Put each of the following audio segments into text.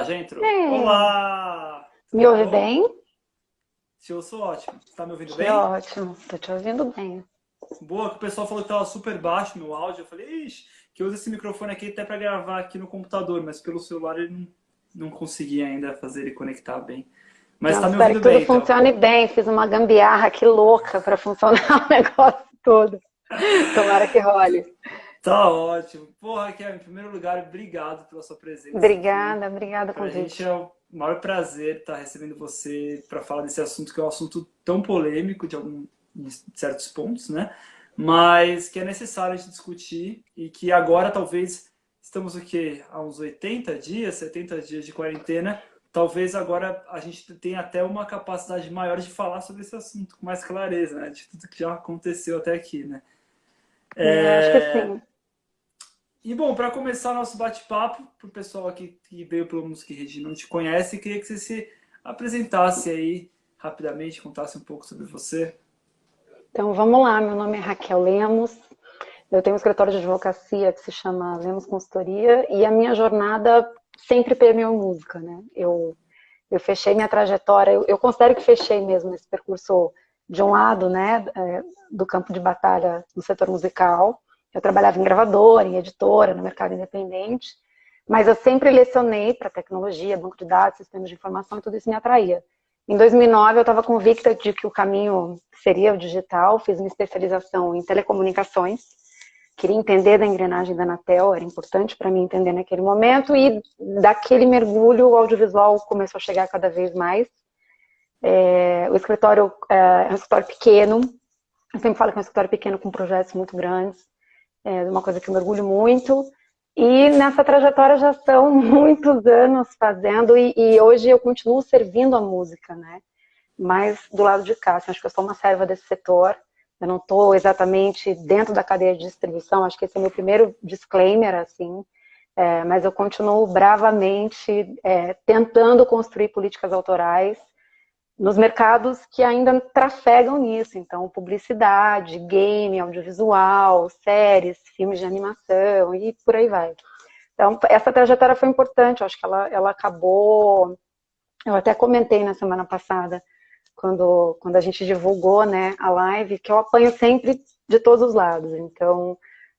já entrou. É, Olá! me Tudo ouve bom? bem? Se eu sou ótimo. Tá me ouvindo Que bem? ótimo, tô te ouvindo bem. Boa, que o pessoal falou que tava super baixo meu áudio. Eu falei, ixi, que eu uso esse microfone aqui até pra gravar aqui no computador, mas pelo celular ele não consegui ainda fazer ele conectar bem. Mas Então, tá me espero ouvindo que tudo bem, então. funcione bem. Fiz uma gambiarra aqui louca para funcionar o negócio todo. Tomara que role. Tá ótimo. Porra, Kevin, em primeiro lugar, obrigado pela sua presença aqui. Obrigada, obrigada o Pra gente convite. é o maior prazer estar recebendo você para falar desse assunto, que é um assunto tão polêmico em certos pontos, né? Mas que é necessário a gente discutir e que agora talvez estamos o quê? Há uns 80 dias, 70 dias de quarentena, talvez agora a gente tenha até uma capacidade maior de falar sobre esse assunto com mais clareza, né? De tudo que já aconteceu até aqui, né? Eu acho que sim. E bom, para começar nosso bate-papo, para o pessoal aqui que veio pelo Música e Rede e não te conhece, queria que você se apresentasse aí rapidamente, contasse um pouco sobre você. Então vamos lá, meu nome é Raquel Lemos. Eu tenho um escritório de advocacia que se chama Lemos Consultoria e a minha jornada sempre permeou música, né? Eu fechei minha trajetória, eu considero que fechei mesmo esse percurso de um lado, né, do campo de batalha no setor musical. Eu trabalhava em gravadora, em editora, no mercado independente, mas eu sempre lecionei para tecnologia, banco de dados, sistemas de informação, e tudo isso me atraía. Em 2009, eu estava convicta de que o caminho seria o digital, fiz uma especialização em telecomunicações, queria entender da engrenagem da Anatel, era importante para mim entender naquele momento, e daquele mergulho o audiovisual começou a chegar cada vez mais. O escritório é um escritório pequeno, eu sempre falo que é um escritório pequeno com projetos muito grandes, é uma coisa que eu mergulho muito, e nessa trajetória já são muitos anos fazendo, e hoje eu continuo servindo a música, né? Mas do lado de cá, assim, acho que eu sou uma serva desse setor, eu não estou exatamente dentro da cadeia de distribuição, acho que esse é o meu primeiro disclaimer, assim, mas eu continuo bravamente tentando construir políticas autorais nos mercados que ainda trafegam nisso, então publicidade, game, audiovisual, séries, filmes de animação e por aí vai. Então essa trajetória foi importante, eu acho que ela acabou, eu até comentei na semana passada, quando a gente divulgou, né, a live, que eu apanho sempre de todos os lados. Então,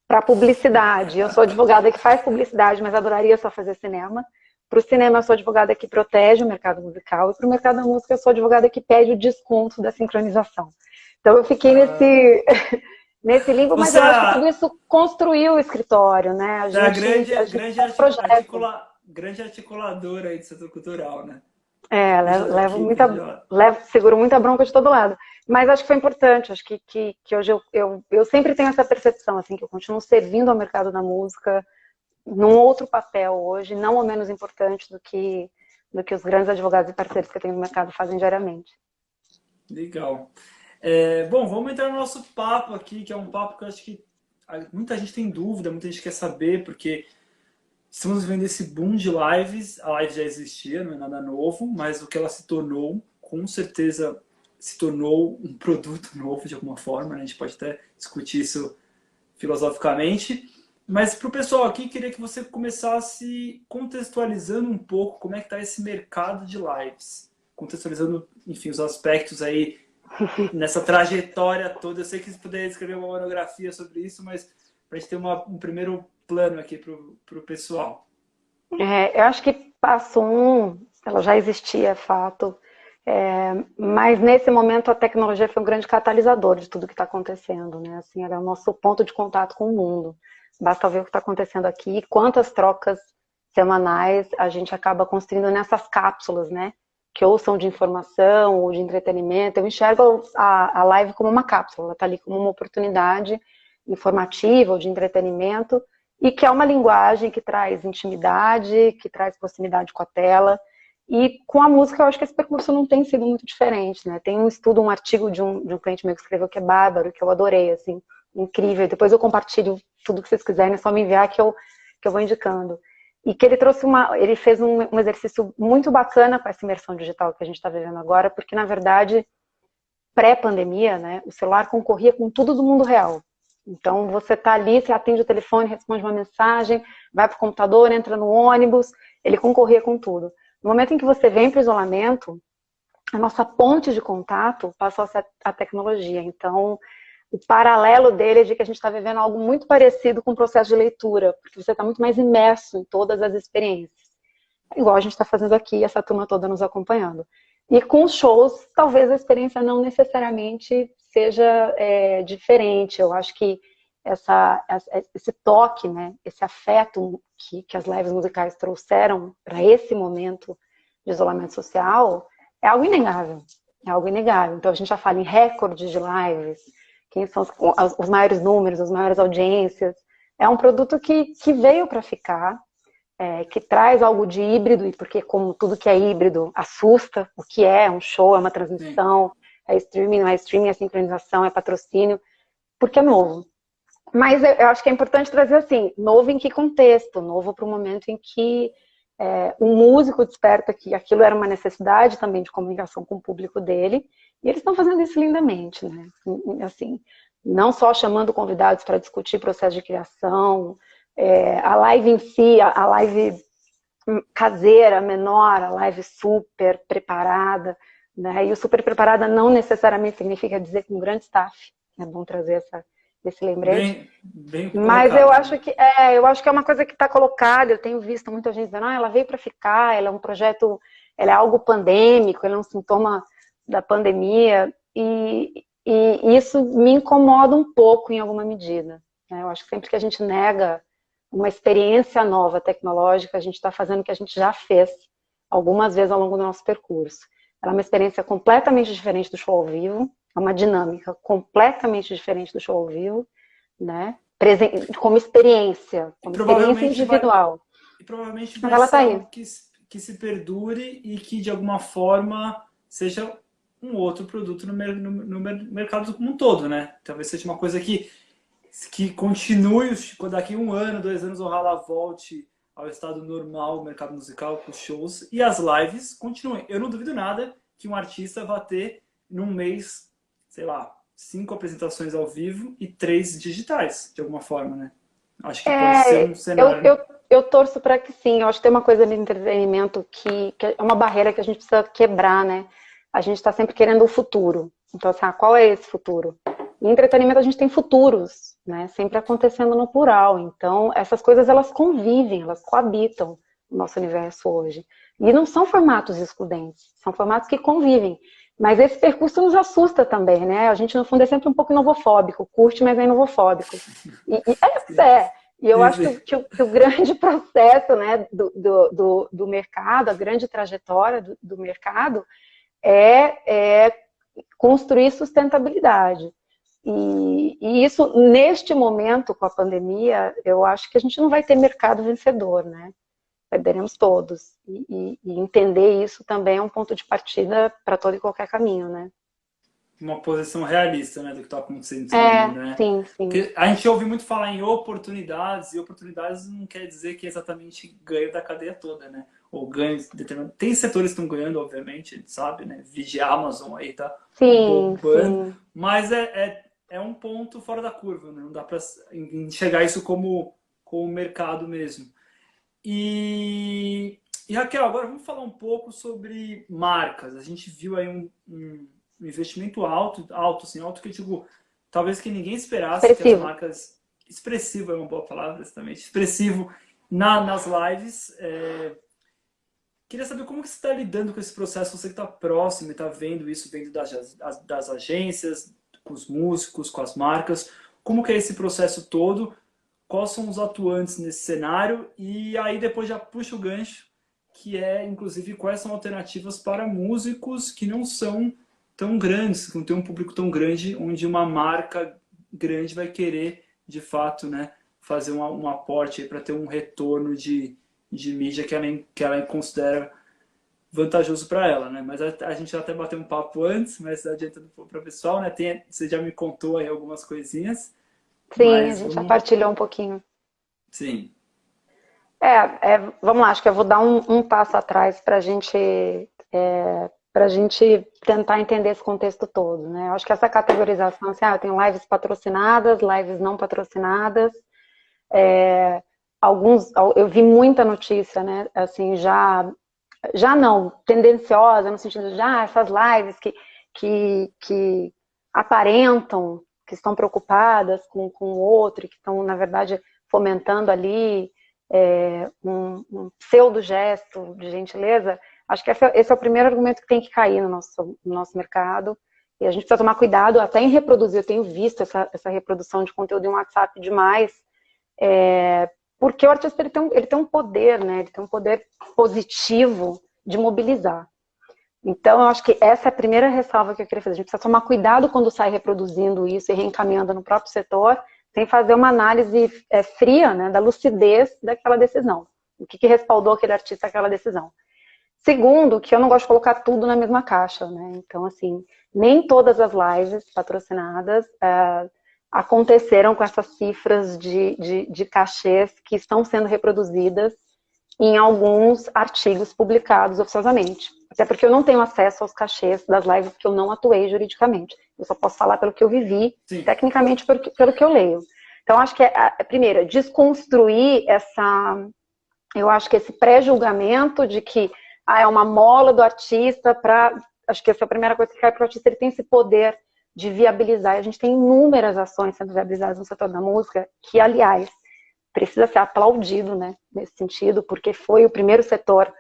para publicidade, eu sou advogada que faz publicidade, mas adoraria só fazer cinema. Para o cinema, eu sou advogada que protege o mercado musical. E para o mercado da música, eu sou advogada que pede o desconto da sincronização. Então, eu fiquei nesse limbo, mas Você eu é acho que tudo a, isso construiu o escritório, né? você é a A gente faz projeto. grande articuladora aí do setor cultural, né? É, Puxa a levo equipe de muita, lá. seguro muita bronca de todo lado. Mas acho que foi importante, acho que hoje eu sempre tenho essa percepção, assim, que eu continuo servindo ao mercado da música num outro papel hoje, não o menos importante do que os grandes advogados e parceiros que eu tenho no mercado fazem diariamente. Legal. Bom, vamos entrar no nosso papo aqui, que é um papo que eu acho que muita gente tem dúvida, muita gente quer saber, porque estamos vivendo esse boom de lives. A live já existia, não é nada novo, mas o que ela se tornou, com certeza se tornou um produto novo de alguma forma, né? A gente pode até discutir isso filosoficamente. Mas para o pessoal aqui, queria que você começasse contextualizando um pouco como é que está esse mercado de lives. Contextualizando, enfim, os aspectos aí nessa trajetória toda. Eu sei que você poderia escrever uma monografia sobre isso, mas para a gente ter um primeiro plano aqui para o pessoal. Eu acho que passo um, ela já existia, é fato, mas nesse momento a tecnologia foi um grande catalisador de tudo que está acontecendo, né? Assim, ela é o nosso ponto de contato com o mundo. Basta ver o que está acontecendo aqui, quantas trocas semanais a gente acaba construindo nessas cápsulas, né? Que ou são de informação ou de entretenimento. Eu enxergo a live como uma cápsula, ela está ali como uma oportunidade informativa ou de entretenimento, e que é uma linguagem que traz intimidade, que traz proximidade com a tela. E com a música, eu acho que esse percurso não tem sido muito diferente, né? Tem um estudo, um artigo de um cliente meu que escreveu que é bárbaro, que eu adorei, assim, incrível. Depois eu compartilho tudo que vocês quiserem, é só me enviar que eu vou indicando. E que ele fez um exercício muito bacana com essa imersão digital que a gente está vivendo agora, porque, na verdade, pré-pandemia, né, o celular concorria com tudo do mundo real. Então, você está ali, você atende o telefone, responde uma mensagem, vai para o computador, entra no ônibus, ele concorria com tudo. No momento em que você vem para o isolamento, a nossa ponte de contato passou a ser a tecnologia. Então, o paralelo dele é de que a gente está vivendo algo muito parecido com o processo de leitura, porque você está muito mais imerso em todas as experiências. Igual a gente está fazendo aqui, essa turma toda nos acompanhando. E com os shows, talvez a experiência não necessariamente seja diferente. Eu acho que esse toque, né, esse afeto que as lives musicais trouxeram para esse momento de isolamento social é algo inegável. É algo inegável. Então a gente já fala em recordes de lives, quem são os maiores números, as maiores audiências. É um produto que veio para ficar, que traz algo de híbrido, e porque como tudo que é híbrido assusta, o que é um show, é uma transmissão, é streaming, não é streaming, é sincronização, é patrocínio, porque é novo. Mas eu acho que é importante trazer assim, novo em que contexto? Novo para o momento em que o músico desperta que aquilo era uma necessidade também de comunicação com o público dele, e eles estão fazendo isso lindamente, né? Assim, não só chamando convidados para discutir processo de criação, a live em si, a live caseira, menor, a live super preparada, né? E o super preparada não necessariamente significa dizer com um grande staff, é bom trazer esse lembrete. Bem Mas colocado, eu acho que é uma coisa que está colocada. Eu tenho visto muita gente dizendo, ela veio para ficar, ela é um projeto, ela é algo pandêmico, ela é um sintoma da pandemia, e isso me incomoda um pouco em alguma medida, né? Eu acho que sempre que a gente nega uma experiência nova tecnológica, a gente está fazendo o que a gente já fez algumas vezes ao longo do nosso percurso. Ela é uma experiência completamente diferente do show ao vivo, é uma dinâmica completamente diferente do show ao vivo, né? Como experiência individual. E provavelmente Mas vai ela ser tá aí. algo que se perdure e que de alguma forma seja um outro produto no mercado como um todo, né? Talvez seja uma coisa que continue, daqui 1 ano, 2 anos, ojalá volte ao estado normal, o mercado musical, com os shows, e as lives continuem. Eu não duvido nada que um artista vá ter, num mês, sei lá, 5 apresentações ao vivo e 3 digitais, de alguma forma, né? Acho que pode ser um cenário. Eu torço para que sim. Eu acho que tem uma coisa no entretenimento que é uma barreira que a gente precisa quebrar, né? A gente está sempre querendo o futuro. Então, assim, qual é esse futuro? Em entretenimento a gente tem futuros, né? Sempre acontecendo no plural. Então, essas coisas elas convivem, elas coabitam no nosso universo hoje. E não são formatos excludentes, são formatos que convivem. Mas esse percurso nos assusta também, né? A gente, no fundo, é sempre um pouco novofóbico. Curte, mas é novofóbico. E eu acho que o grande processo, né, do mercado, a grande trajetória do mercado é construir sustentabilidade. E isso, neste momento, com a pandemia, eu acho que a gente não vai ter mercado vencedor, né? Perderemos todos. E entender isso também é um ponto de partida para todo e qualquer caminho, né? Uma posição realista, né, do que está acontecendo nesse mundo, né? Sim, sim. Porque a gente ouve muito falar em oportunidades, e oportunidades não quer dizer que é exatamente ganho da cadeia toda, né? Ou ganho determinado. Tem setores que estão ganhando, obviamente, a gente sabe, né? Vide a Amazon aí, tá bombando. Mas é um ponto fora da curva, né? Não dá para enxergar isso como mercado mesmo. E Raquel, agora vamos falar um pouco sobre marcas. A gente viu aí um investimento alto que eu digo, talvez que ninguém esperasse que as marcas... Expressivo é uma boa palavra, exatamente. Expressivo nas lives. Queria saber como que você está lidando com esse processo, você que está próximo e está vendo isso, vendo das agências, com os músicos, com as marcas. Como que é esse processo todo? Quais são os atuantes nesse cenário? E aí depois já puxa o gancho, que é, inclusive, quais são alternativas para músicos que não são tão grandes, que não tem um público tão grande, onde uma marca grande vai querer, de fato, né, fazer um aporte para ter um retorno de mídia que ela considera vantajoso para ela, né? Mas a gente já até bateu um papo antes, mas adiantando para o pessoal, né? Você já me contou aí algumas coisinhas. Sim, a gente já partilhou um pouquinho. Sim. Vamos lá, acho que eu vou dar um passo atrás para a gente tentar entender esse contexto todo, né? Eu acho que essa categorização, assim, eu tenho lives patrocinadas, lives não patrocinadas, eu vi muita notícia, né, assim, já não, tendenciosa, no sentido de, essas lives que aparentam, que estão preocupadas com o outro, e que estão, na verdade, fomentando ali um pseudo-gesto de gentileza. Acho que esse é o primeiro argumento que tem que cair no nosso mercado. E a gente precisa tomar cuidado até em reproduzir. Eu tenho visto essa reprodução de conteúdo em WhatsApp demais, porque o artista ele tem um poder, né? Ele tem um poder positivo de mobilizar. Então, eu acho que essa é a primeira ressalva que eu queria fazer. A gente precisa tomar cuidado quando sai reproduzindo isso e reencaminhando no próprio setor, sem fazer uma análise fria, né, da lucidez daquela decisão. O que respaldou aquele artista àquela decisão. Segundo, que eu não gosto de colocar tudo na mesma caixa, né? Então, assim, nem todas as lives patrocinadas aconteceram com essas cifras de cachês que estão sendo reproduzidas em alguns artigos publicados oficiosamente. Até porque eu não tenho acesso aos cachês das lives que eu não atuei juridicamente. Eu só posso falar pelo que eu vivi, Sim. Tecnicamente pelo que eu leio. Então, acho que primeiro, desconstruir eu acho que esse pré-julgamento de que é uma mola do artista acho que essa é a primeira coisa que cai para o artista, ele tem esse poder de viabilizar. E a gente tem inúmeras ações sendo viabilizadas no setor da música, que, aliás, precisa ser aplaudido, né, nesse sentido, porque foi o primeiro setor,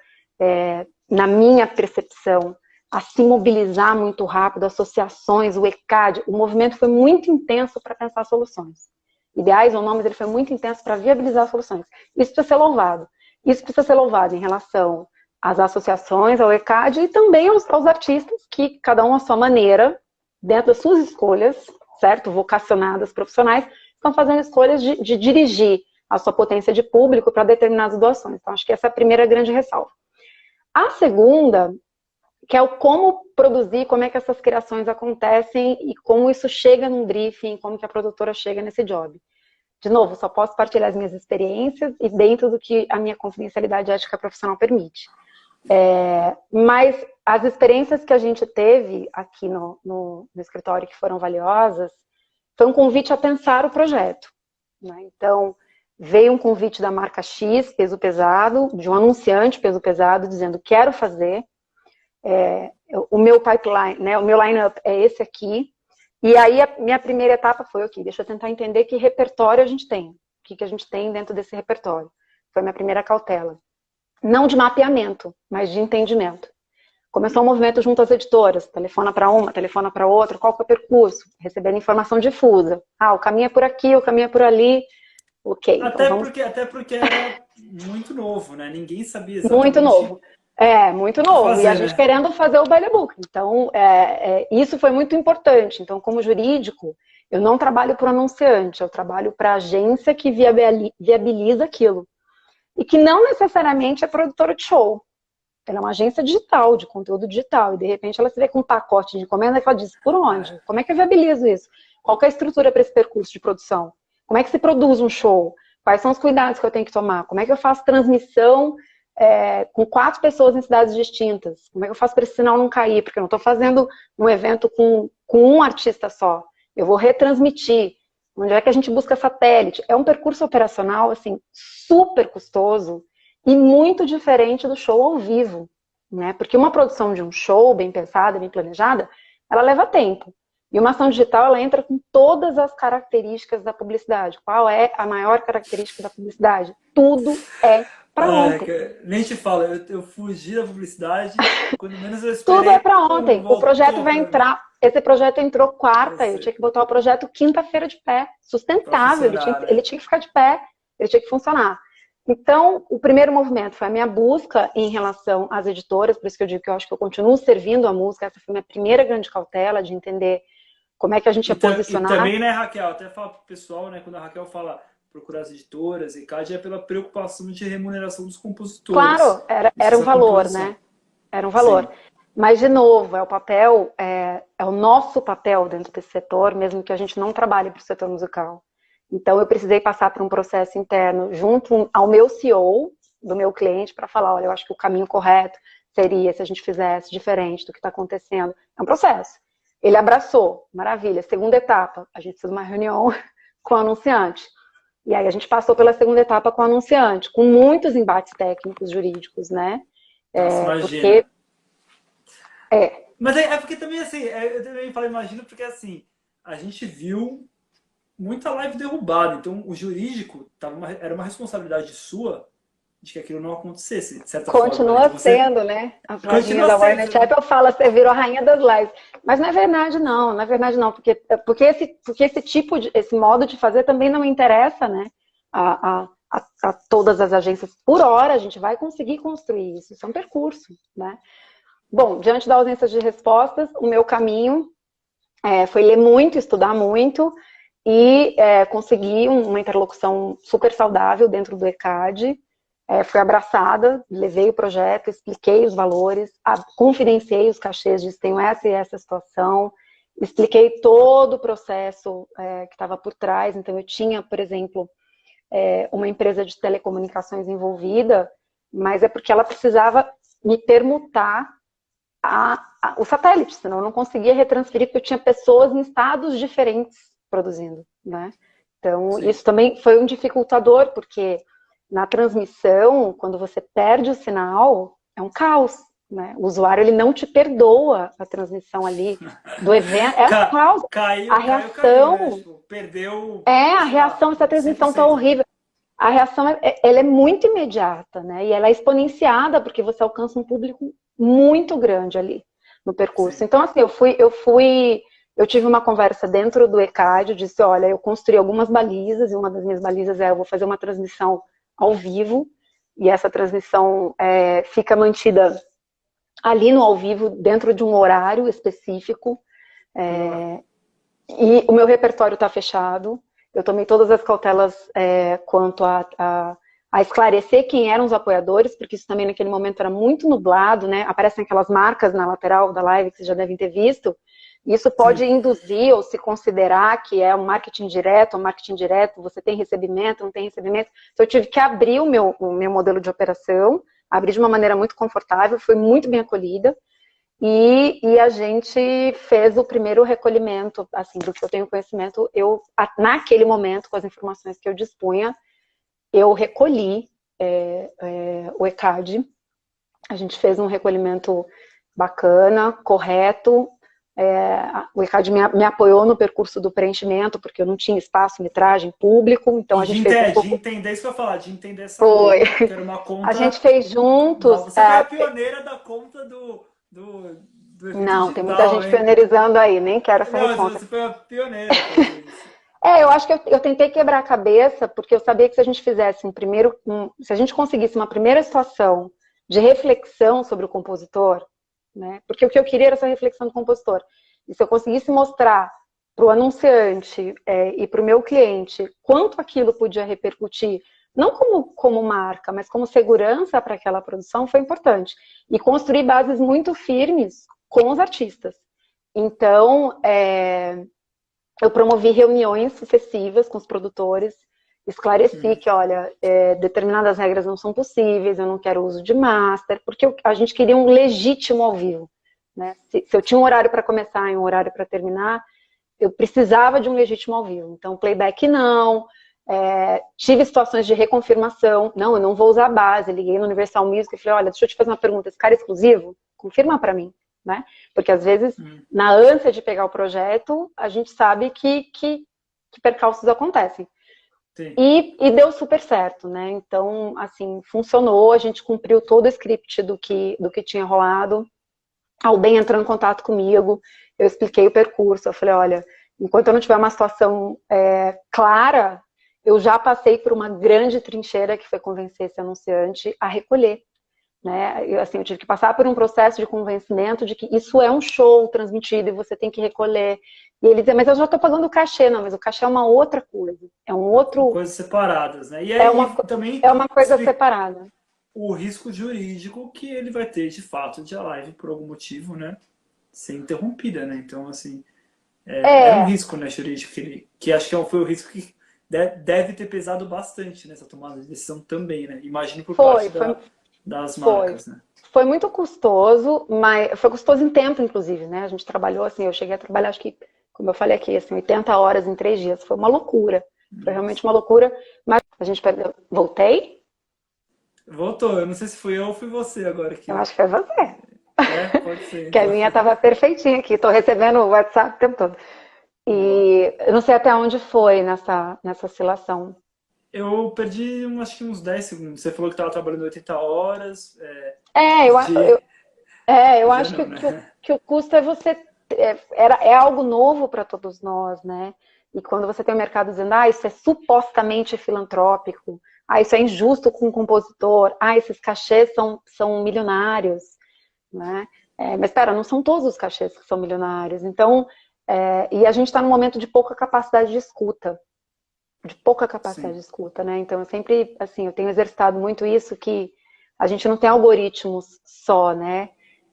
na minha percepção, a se mobilizar muito rápido, associações, o ECAD, o movimento foi muito intenso para pensar soluções. Ideais ou nomes, ele foi muito intenso para viabilizar soluções. Isso precisa ser louvado. Isso precisa ser louvado em relação às associações, ao ECAD e também aos artistas, que cada um à sua maneira, dentro das suas escolhas, certo? Vocacionadas, profissionais, estão fazendo escolhas de dirigir a sua potência de público para determinadas doações. Então, acho que essa é a primeira grande ressalva. A segunda, que é o como produzir, como é que essas criações acontecem e como isso chega num briefing, como que a produtora chega nesse job. De novo, só posso partilhar as minhas experiências e dentro do que a minha confidencialidade ética profissional permite. Mas as experiências que a gente teve aqui no escritório que foram valiosas, foi um convite a pensar o projeto, né? Então, veio um convite da marca X, peso pesado, de um anunciante peso pesado, dizendo, quero fazer, o meu pipeline, né, o meu line-up é esse aqui, e aí a minha primeira etapa foi, ok, deixa eu tentar entender que repertório a gente tem, o que a gente tem dentro desse repertório. Foi a minha primeira cautela. Não de mapeamento, mas de entendimento. Começou um movimento junto às editoras, telefona para uma, telefona para outra, qual que é o percurso? Recebendo informação difusa. O caminho é por aqui, o caminho é por ali. Ok. Até porque era muito novo, né? Ninguém sabia exatamente. Muito novo. Muito novo. Fazer, e a gente querendo fazer o by the book. Então, isso foi muito importante. Então, como jurídico, eu não trabalho para o anunciante, eu trabalho para a agência que viabiliza aquilo. E que não necessariamente é produtora de show. Ela é uma agência digital, de conteúdo digital. E, de repente, ela se vê com um pacote de encomenda e ela diz, por onde? Como é que eu viabilizo isso? Qual que é a estrutura para esse percurso de produção? Como é que se produz um show? Quais são os cuidados que eu tenho que tomar? Como é que eu faço transmissão com 4 pessoas em cidades distintas? Como é que eu faço para esse sinal não cair? Porque eu não estou fazendo um evento com um artista só. Eu vou retransmitir. Onde é que a gente busca satélite? É um percurso operacional, assim, super custoso e muito diferente do show ao vivo, né? Porque uma produção de um show bem pensada, bem planejada, ela leva tempo. E uma ação digital, ela entra com todas as características da publicidade. Qual é a maior característica da publicidade? Tudo é para ontem. Nem te falo, eu fugi da publicidade, quando menos eu esperei. Tudo é para ontem. O projeto vai entrar, esse projeto entrou quarta, eu tinha que botar o projeto quinta-feira de pé, sustentável, ele tinha que ficar de pé, ele tinha que funcionar. Então, o primeiro movimento foi a minha busca em relação às editoras, por isso que eu digo que eu acho que eu continuo servindo a música, essa foi a minha primeira grande cautela de entender como é que a gente ia posicionar. E também, né, Raquel, até fala pro pessoal, né, quando a Raquel fala procurar as editoras e CAD, é pela preocupação de remuneração dos compositores. Claro, era um valor, né? Era um valor. Sim. Mas, de novo, é o papel, é o nosso papel dentro desse setor, mesmo que a gente não trabalhe para o setor musical. Então, eu precisei passar por um processo interno junto ao meu CEO, do meu cliente, para falar, olha, eu acho que o caminho correto seria se a gente fizesse diferente do que está acontecendo. É um processo. Ele abraçou, maravilha. Segunda etapa, a gente precisa de uma reunião com o anunciante. E aí a gente passou pela segunda etapa com o anunciante, com muitos embates técnicos, jurídicos, né? Nossa, Porque, imagina. é, Mas é porque também, assim, eu também falei, imagina, porque assim, a gente viu muita live derrubada, então o jurídico era uma responsabilidade sua de que aquilo não acontecesse, de certa forma, né? De continua você sendo, né? A fladinha continua da sendo. Warner Chappell fala, você virou a rainha das lives. Mas não é verdade, não. Não é verdade, não. Porque esse tipo de, esse modo de fazer também não interessa, né? A todas as agências. Por hora, a gente vai conseguir construir isso. Isso é um percurso, né? Bom, diante da ausência de respostas, o meu caminho foi ler muito, estudar muito e conseguir uma interlocução super saudável dentro do ECAD. Fui abraçada, levei o projeto, expliquei os valores, confidenciei os cachês, disse tenho essa e essa situação, expliquei todo o processo que estava por trás. Então eu tinha, por exemplo, uma empresa de telecomunicações envolvida, mas é porque ela precisava me permutar o satélite, senão eu não conseguia retransferir, porque eu tinha pessoas em estados diferentes produzindo, né? Então, Sim. isso também foi um dificultador, porque na transmissão, quando você perde o sinal, é um caos, né? O usuário, ele não te perdoa a transmissão ali do evento, é um caos. A Caiu, né? reação, Tipo, perdeu, a sei lá, reação, essa transmissão tá 100%, né? horrível. A reação, ela é muito imediata, né? E ela é exponenciada, porque você alcança um público muito grande ali no percurso. Sim. Então, assim, eu tive uma conversa dentro do ECAD, eu disse, olha, eu construí algumas balizas, e uma das minhas balizas eu vou fazer uma transmissão ao vivo, e essa transmissão fica mantida ali no ao vivo, dentro de um horário específico, e o meu repertório está fechado. Eu tomei todas as cautelas quanto a esclarecer quem eram os apoiadores, porque isso também naquele momento era muito nublado, né? Aparecem aquelas marcas na lateral da live que vocês já devem ter visto. Isso pode Sim. induzir ou se considerar que é um marketing direto, você tem recebimento, não tem recebimento. Então eu tive que abrir o meu modelo de operação, abrir de uma maneira muito confortável, foi muito bem acolhida. E a gente fez o primeiro recolhimento, assim, do que eu tenho conhecimento, naquele momento, com as informações que eu dispunha, eu recolhi o ECAD, a gente fez um recolhimento bacana, correto, o ECAD me apoiou no percurso do preenchimento, porque eu não tinha espaço, metragem, público, então E a gente fez um de pouco... entender isso que eu ia falar, de entender essa Foi. conta, que era uma A gente conta fez juntos... nova. Você foi a pioneira da conta do evento Não, tem muita digital, gente hein? pioneirizando aí, nem quero essa Não, resposta. você foi a pioneira a fazer isso. Eu acho que eu tentei quebrar a cabeça, porque eu sabia que se a gente fizesse se a gente conseguisse uma primeira situação de reflexão sobre o compositor, né? Porque o que eu queria era essa reflexão do compositor. E se eu conseguisse mostrar para o anunciante e para o meu cliente quanto aquilo podia repercutir, não como marca, mas como segurança para aquela produção, foi importante. E construir bases muito firmes com os artistas. Então, eu promovi reuniões sucessivas com os produtores, esclareci que, olha, determinadas regras não são possíveis, eu não quero uso de master, porque a gente queria um legítimo ao vivo, né? Se eu tinha um horário para começar e um horário para terminar, eu precisava de um legítimo ao vivo. Então, playback não, tive situações de reconfirmação, não, eu não vou usar a base, liguei no Universal Music e falei, olha, deixa eu te fazer uma pergunta, esse cara é exclusivo? Confirma para mim. Né? Porque às vezes, na ânsia de pegar o projeto, a gente sabe que percalços acontecem. E deu super certo, né? Então, assim, funcionou, a gente cumpriu todo o script do que tinha rolado. A Albem entrou em contato comigo, eu expliquei o percurso, eu falei, olha, enquanto eu não tiver uma situação clara, eu já passei por uma grande trincheira que foi convencer esse anunciante a recolher. Né? Eu tive que passar por um processo de convencimento de que isso é um show transmitido e você tem que recolher. E ele dizia, mas eu já estou pagando o cachê. Não, mas o cachê é uma outra coisa. É um outro... Coisas separadas, né? E aí também é uma coisa separada. O risco jurídico que ele vai ter, de fato, de a live, por algum motivo, né? Ser interrompida, né? Então, assim, é um risco, né, jurídico, que acho que foi o risco que deve ter pesado bastante nessa tomada de decisão também, né? Imagino por parte das marcas, né? Foi muito custoso, mas foi custoso em tempo, inclusive, né? A gente trabalhou, assim, eu cheguei a trabalhar, acho que, como eu falei aqui, assim, 80 horas em 3 dias. Foi uma loucura. Foi realmente Nossa. uma loucura, mas a gente perdeu. Voltei? Voltou. Eu não sei se fui eu ou fui você agora Eu aqui. acho que foi você. É, pode ser, Que a então. minha tava perfeitinha aqui. Tô recebendo o WhatsApp o tempo todo. Boa. E eu não sei até onde foi nessa oscilação. Eu perdi, acho que uns 10 segundos. Você falou que estava trabalhando 80 horas É, eu, a- de... eu Já acho não, né? que o custo é você. É algo novo para todos nós, né? E quando você tem o mercado dizendo, isso é supostamente filantrópico, isso é injusto com o compositor, esses cachês são milionários, né? Mas espera, não são todos os cachês que são milionários. Então, e a gente está num momento de pouca capacidade de escuta, Sim, né? Então, eu sempre, assim, eu tenho exercitado muito isso, que a gente não tem algoritmos só, né?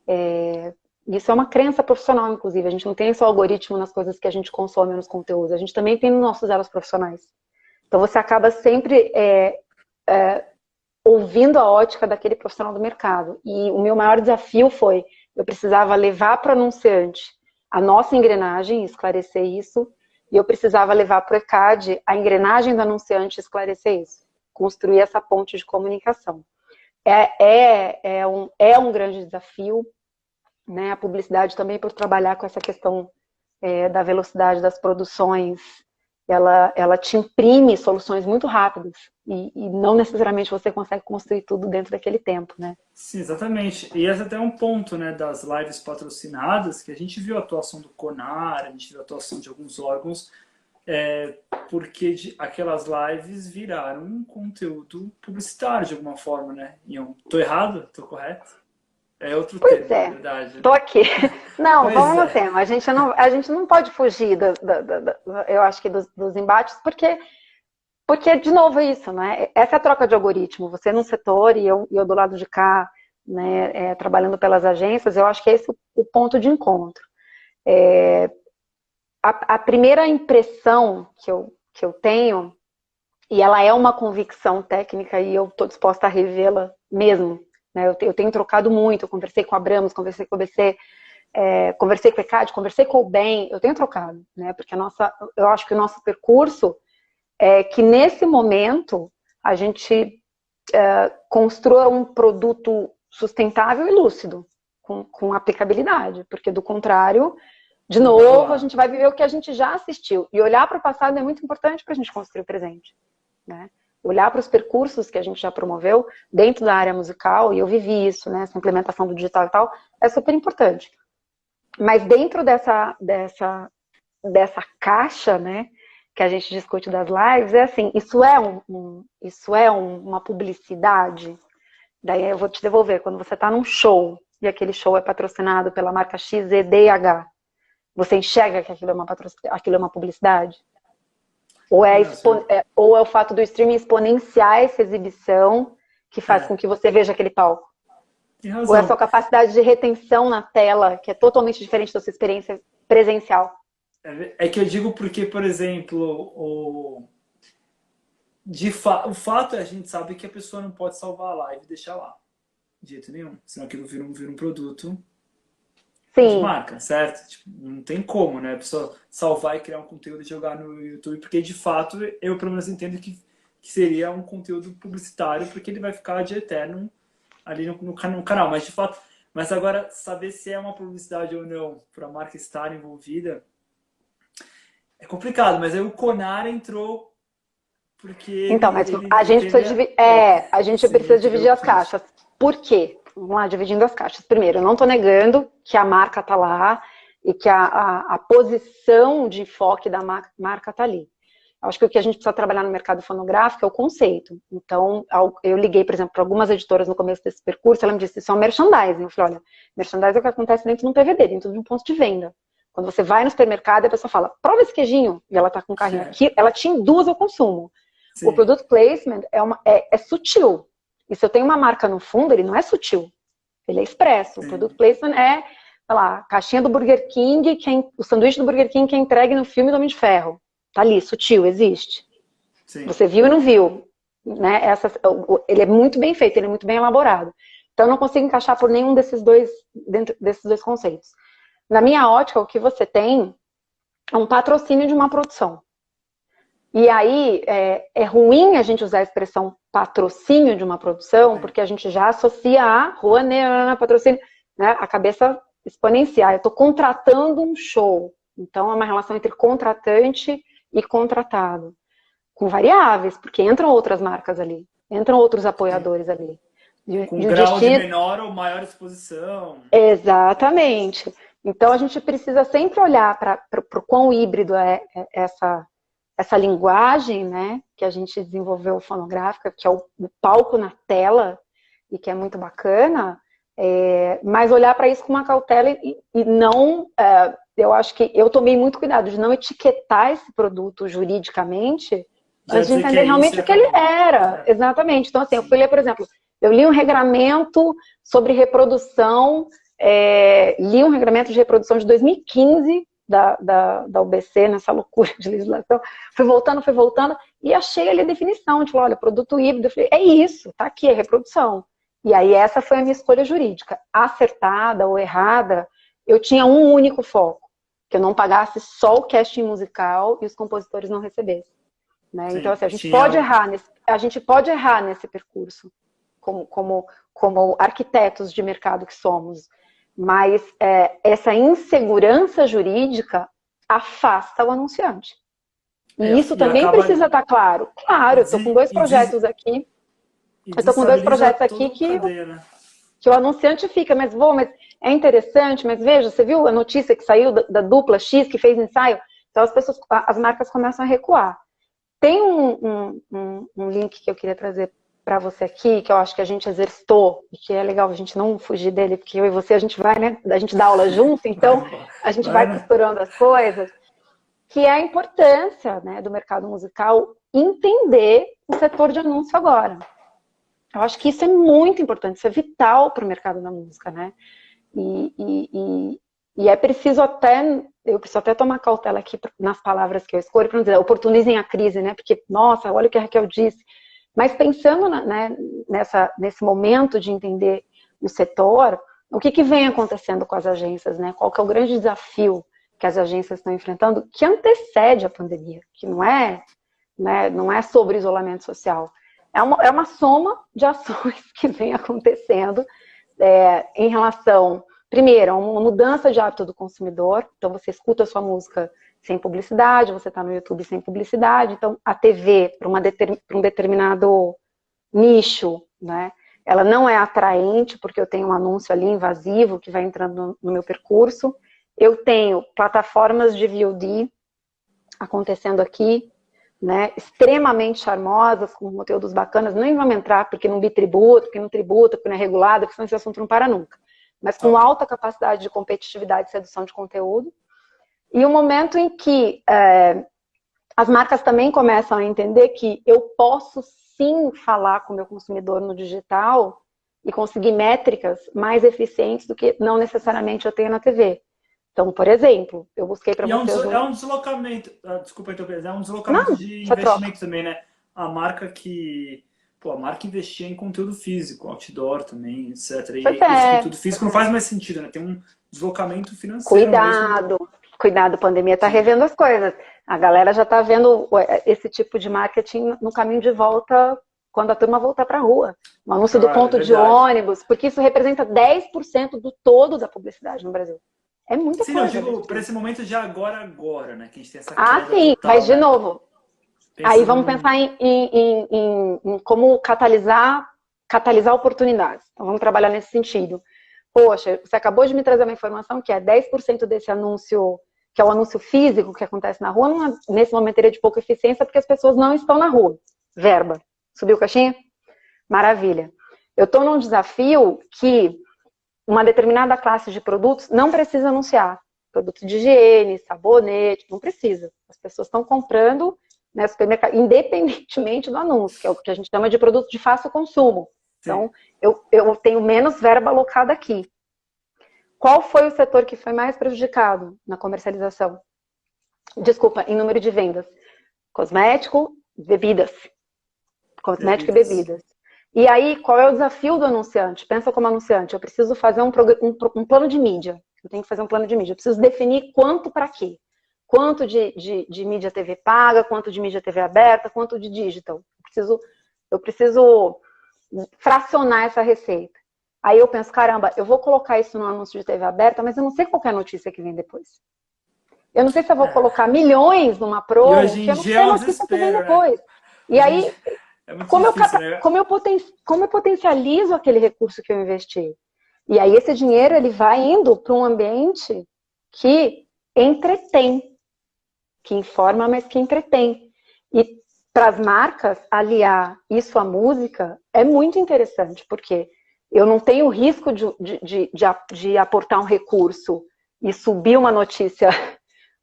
É, isso é uma crença profissional, inclusive. A gente não tem só algoritmo nas coisas que a gente consome nos conteúdos. A gente também tem nos nossos elos profissionais. Então, você acaba sempre ouvindo a ótica daquele profissional do mercado. E o meu maior desafio foi, eu precisava levar para o anunciante a nossa engrenagem, esclarecer isso, e eu precisava levar para o ECAD a engrenagem do anunciante, esclarecer isso. Construir essa ponte de comunicação. É um grande desafio, né? A publicidade também, por trabalhar com essa questão da velocidade das produções, ela te imprime soluções muito rápidas e não necessariamente você consegue construir tudo dentro daquele tempo, né? sim, exatamente. E esse é até um ponto, né, das lives patrocinadas, que a gente viu a atuação do Conar, a gente viu a atuação de alguns órgãos, porque aquelas lives viraram um conteúdo publicitário de alguma forma, né? Tô errado? Tô correto? É outro Pois termo, na é, verdade, tô né? aqui. Não, Pois vamos no é. tema. A gente não pode fugir, eu acho que dos embates, porque, de novo, é isso, né? Essa é a troca de algoritmo. Você num setor e eu do lado de cá, né, trabalhando pelas agências, eu acho que é esse o ponto de encontro. A primeira impressão que eu tenho, e ela é uma convicção técnica e eu estou disposta a revê-la mesmo, né? Eu tenho trocado muito, eu conversei com a Abramos, conversei com o ABC, conversei com o ECAD, conversei com o BEM, eu tenho trocado, né? Porque eu acho que o nosso percurso é que nesse momento a gente construa um produto sustentável e lúcido, com aplicabilidade, porque do contrário, de Não vai novo, a rolar. gente vai viver o que a gente já assistiu. E olhar para o passado é muito importante para a gente construir o presente, né? Olhar para os percursos que a gente já promoveu dentro da área musical, e eu vivi isso, né? Essa implementação do digital e tal, é super importante. Mas dentro dessa caixa, né, que a gente discute das lives, é assim, uma publicidade. Daí eu vou te devolver, quando você está num show, e aquele show é patrocinado pela marca XEDH, você enxerga que aquilo é uma publicidade? Não, você Ou é o fato do streaming exponenciar essa exibição que faz com é, que você veja aquele palco? tem Ou é a sua razão. capacidade de retenção na tela, que é totalmente diferente da sua experiência presencial? É que eu digo porque, por exemplo, o fato é a gente sabe que a pessoa não pode salvar a live e deixar lá. De jeito nenhum. Senão aquilo vira um produto de Sim. marca, certo? Tipo, não tem como, né? A pessoa salvar e criar um conteúdo e jogar no YouTube, porque de fato eu pelo menos entendo que seria um conteúdo publicitário, porque ele vai ficar de eterno ali no canal. Mas de fato, mas agora saber se é uma publicidade ou não para a marca estar envolvida é complicado. Mas aí o Conar entrou porque Então, mas ele teve a gente sim, precisa ele teve o dividir as pitch. caixas. Por quê? Vamos lá, dividindo as caixas. Primeiro, eu não estou negando que a marca está lá e que a posição de enfoque da marca está ali. Acho que o que a gente precisa trabalhar no mercado fonográfico é o conceito. Então, eu liguei, por exemplo, para algumas editoras no começo desse percurso, ela me disse, isso é um merchandising. Eu falei, olha, merchandising é o que acontece dentro de um PVD, dentro de um ponto de venda. Quando você vai no supermercado, a pessoa fala, prova esse queijinho, e ela está com um carrinho aqui, ela te induz ao consumo. O Sim, product placement é sutil. E se eu tenho uma marca no fundo, ele não é sutil. Ele é expresso. O sim, product placement é, sei lá, a caixinha do Burger King, o sanduíche do Burger King que é entregue no filme do Homem de Ferro. Tá ali, sutil, existe. sim. Você viu e não viu. Né? Ele é muito bem feito, ele é muito bem elaborado. Então, eu não consigo encaixar por nenhum dentro desses dois conceitos. Na minha ótica, o que você tem é um patrocínio de uma produção. E aí é ruim a gente usar a expressão patrocínio de uma produção, porque a gente já associa a Rouanet, patrocínio, né? A cabeça exponencial. Eu estou contratando um show. Então, é uma relação entre contratante e contratado. Com variáveis, porque entram outras marcas ali. Entram outros apoiadores ali. Com grau de menor ou maior exposição. Exatamente. Então, a gente precisa sempre olhar para o quão híbrido é essa linguagem, né, que a gente desenvolveu fonográfica, que é o palco na tela, e que é muito bacana, mas olhar para isso com uma cautela e não... eu acho que eu tomei muito cuidado de não etiquetar esse produto juridicamente, antes de entender realmente o que ele era. Exatamente. Então, assim, eu fui ler, por exemplo, eu li um regramento sobre reprodução, li um regramento de reprodução de 2015 da UBC, nessa loucura de legislação. Fui voltando, e achei ali a definição, tipo, olha, produto híbrido. Eu falei, é isso, tá aqui, é reprodução. E aí essa foi a minha escolha jurídica. Acertada ou errada, eu tinha um único foco, que eu não pagasse só o casting musical e os compositores não recebessem. Né? Sim, então, assim, a gente pode errar nesse percurso, como arquitetos de mercado que somos, mas essa insegurança jurídica afasta o anunciante. E isso também precisa estar claro. Claro, eu estou com dois projetos aqui. Que o anunciante fica, mas é interessante, mas veja, você viu a notícia que saiu da dupla X que fez ensaio? Então as marcas começam a recuar. Tem um link que eu queria trazer para você aqui, que eu acho que a gente exercitou, e que é legal a gente não fugir dele, porque eu e você, a gente vai, né? A gente dá aula junto, então a gente vai costurando as coisas, que é a importância, né, do mercado musical entender o setor de anúncio agora. Eu acho que isso é muito importante, isso é vital para o mercado da música, né? E é preciso eu preciso até tomar cautela aqui nas palavras que eu escolho, para não dizer, oportunizem a crise, né? Porque, nossa, olha o que a Raquel disse. Mas pensando, né, nesse momento de entender o setor, o que vem acontecendo com as agências, né? Qual que é o grande desafio que as agências estão enfrentando, que antecede a pandemia, que não é sobre isolamento social. É uma soma de ações que vem acontecendo em relação, primeiro, a uma mudança de hábito do consumidor. Então, você escuta a sua música sem publicidade, você está no YouTube sem publicidade. Então, a TV, para um determinado nicho, né, ela não é atraente, porque eu tenho um anúncio ali invasivo que vai entrando no meu percurso. Eu tenho plataformas de VOD acontecendo aqui, né, extremamente charmosas, com conteúdos bacanas. Nem vamos entrar porque não bitributa, porque não tributa, porque não é regulada, porque senão esse assunto não para nunca. Mas com alta capacidade de competitividade e sedução de conteúdo. E o momento em que as marcas também começam a entender que eu posso sim falar com o meu consumidor no digital e conseguir métricas mais eficientes do que não necessariamente eu tenho na TV. Então, por exemplo, eu busquei para vocês... É um deslocamento, desculpa interromper, é um deslocamento de investimento também, né? A marca investia em conteúdo físico, outdoor também, etc. E esse conteúdo físico não faz mais sentido, né? Tem um deslocamento financeiro. Cuidado, a pandemia está revendo as coisas. A galera já está vendo esse tipo de marketing no caminho de volta, quando a turma voltar para a rua. O anúncio do ponto de ônibus, porque isso representa 10% do todo da publicidade no Brasil. É muita coisa. Sim, eu digo, para esse momento de agora, né? Que a gente tem essa sim, total, mas de novo, aí vamos pensar em como catalisar oportunidades. Então vamos trabalhar nesse sentido. Poxa, você acabou de me trazer uma informação que 10% desse anúncio, que é o anúncio físico que acontece na rua, nesse momento teria de pouca eficiência porque as pessoas não estão na rua. Verba. Subiu caixinha? Maravilha. Eu estou num desafio que uma determinada classe de produtos não precisa anunciar. Produto de higiene, sabonete, não precisa. As pessoas estão comprando, né, supermercado, independentemente do anúncio, que é o que a gente chama de produto de fácil consumo. Então, eu tenho menos verba alocada aqui. Qual foi o setor que foi mais prejudicado na comercialização? Desculpa, em número de vendas. Cosmético, bebidas. Cosmético e bebidas. E aí, qual é o desafio do anunciante? Pensa como anunciante, eu preciso fazer um plano de mídia. Eu tenho que fazer um plano de mídia. Eu preciso definir quanto para quê. quanto de mídia TV paga, quanto de mídia TV aberta, quanto de digital. Eu preciso fracionar essa receita. Aí eu penso, caramba, eu vou colocar isso no anúncio de TV aberta, mas eu não sei qual que é a notícia que vem depois. Eu não sei se eu vou colocar milhões numa E promo, hoje que em eu não dia sei é a um notícia que vem desespero, né? depois. E Hoje em aí, dia é muito difícil, né? como eu potencializo aquele recurso que eu investi? E aí esse dinheiro ele vai indo para um ambiente que entretém, que informa, mas que entretém. E para as marcas, aliar isso à música é muito interessante, porque eu não tenho risco de aportar um recurso e subir uma notícia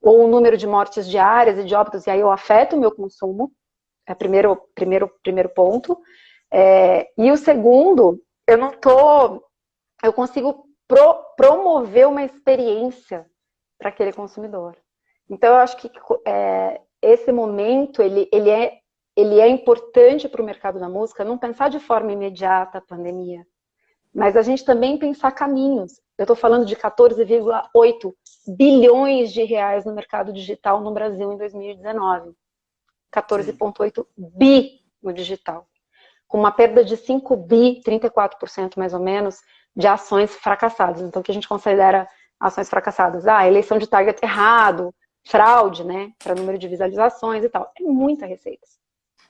ou um número de mortes diárias e de óbitos, e aí eu afeto o meu consumo, é o primeiro ponto. E o segundo, eu consigo promover uma experiência para aquele consumidor. Então, eu acho que esse momento, ele é importante para o mercado da música, não pensar de forma imediata a pandemia, mas a gente também pensar caminhos. Eu estou falando de 14,8 bilhões de reais no mercado digital no Brasil em 2019. 14,8 bi no digital. Com uma perda de 5 bi, 34% mais ou menos, de ações fracassadas. Então, o que a gente considera ações fracassadas? Eleição de target errado, fraude, né? Para número de visualizações e tal. É muita receita.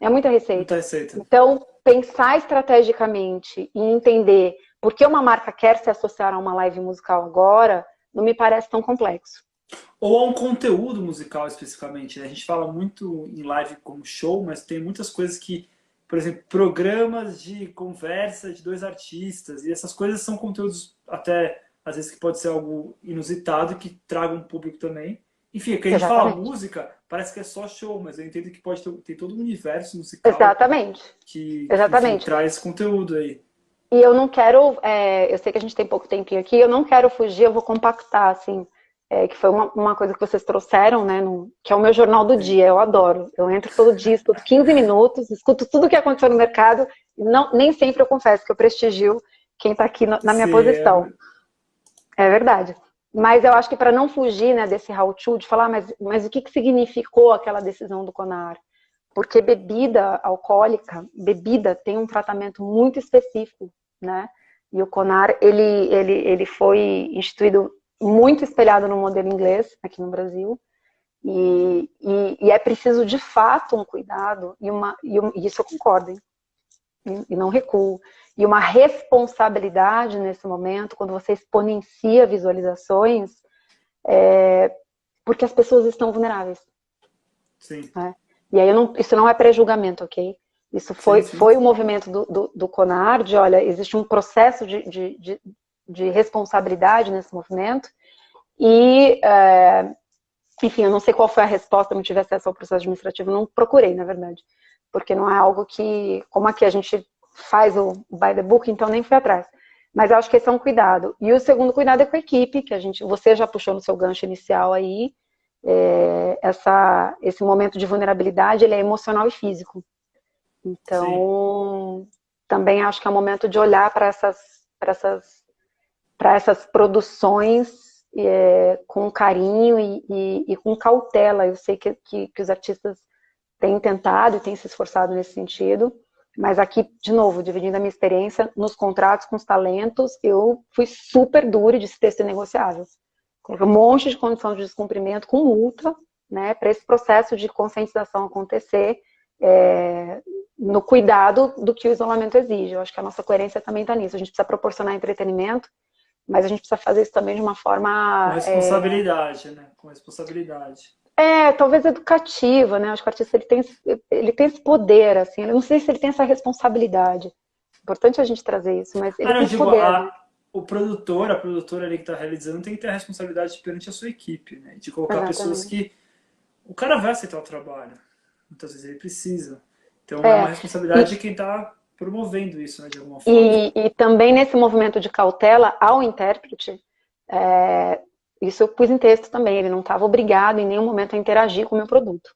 É muita Muita receita. receita. Então, pensar estrategicamente e entender por que uma marca quer se associar a uma live musical agora, não me parece tão complexo. Ou a um conteúdo musical especificamente, né? A gente fala muito em live como show, mas tem muitas coisas que, por exemplo, programas de conversa de dois artistas, e essas coisas são conteúdos até, às vezes, que pode ser algo inusitado e que traga um público também. Enfim, que a gente fala Exatamente. música, parece que é só show, mas eu entendo que pode ter todo um universo musical Exatamente. que enfim, Exatamente. traz conteúdo aí. E eu não quero, eu sei que a gente tem pouco tempinho aqui, eu não quero fugir, eu vou compactar, assim, que foi uma coisa que vocês trouxeram, né, que é o meu jornal do dia, eu adoro. Eu entro todo dia, escuto 15 minutos, escuto tudo o que aconteceu no mercado, e nem sempre eu confesso que eu prestigio quem está aqui na minha posição. É verdade. Mas eu acho que para não fugir, né, desse how-to, de falar, mas o que significou aquela decisão do CONAR? Porque bebida alcoólica, bebida tem um tratamento muito específico, né? E o CONAR, ele foi instituído muito espelhado no modelo inglês, aqui no Brasil, e é preciso, de fato, um cuidado, e isso eu concordo, hein? E não recuo. E uma responsabilidade nesse momento, quando você exponencia visualizações, porque as pessoas estão vulneráveis. Sim. Né? E aí isso não é pré-julgamento, ok? Isso foi o movimento do CONAR, de olha, existe um processo de responsabilidade nesse movimento, e, enfim, eu não sei qual foi a resposta, não tive acesso ao processo administrativo, não procurei, na verdade, porque não é algo que, como aqui a gente faz o by the book, então nem fui atrás. Mas eu acho que esse é um cuidado. E o segundo cuidado é com a equipe, que você já puxou no seu gancho inicial aí, esse momento de vulnerabilidade, ele é emocional e físico. Então, também acho que é o momento de olhar para essas produções com carinho e com cautela. Eu sei que os artistas têm tentado e têm se esforçado nesse sentido, mas aqui, de novo, dividindo a minha experiência, nos contratos com os talentos, eu fui super dura de texto inegociável. Coloquei um monte de condição de descumprimento com multa, né, para esse processo de conscientização acontecer, no cuidado do que o isolamento exige. Eu acho que a nossa coerência também está nisso. A gente precisa proporcionar entretenimento, mas a gente precisa fazer isso também de uma forma... Com responsabilidade, né? Com responsabilidade. Talvez educativa, né? Acho que o artista ele tem esse poder, assim. Eu não sei se ele tem essa responsabilidade. É importante a gente trazer isso, mas ele tem esse poder. Né? O produtor, a produtora ali que está realizando tem que ter a responsabilidade perante a sua equipe, né? De colocar pessoas que... O cara vai aceitar o trabalho. Muitas vezes ele precisa. Então é uma responsabilidade de quem está promovendo isso, né, de alguma forma. E também nesse movimento de cautela ao intérprete, isso eu pus em texto também, ele não estava obrigado em nenhum momento a interagir com o meu produto.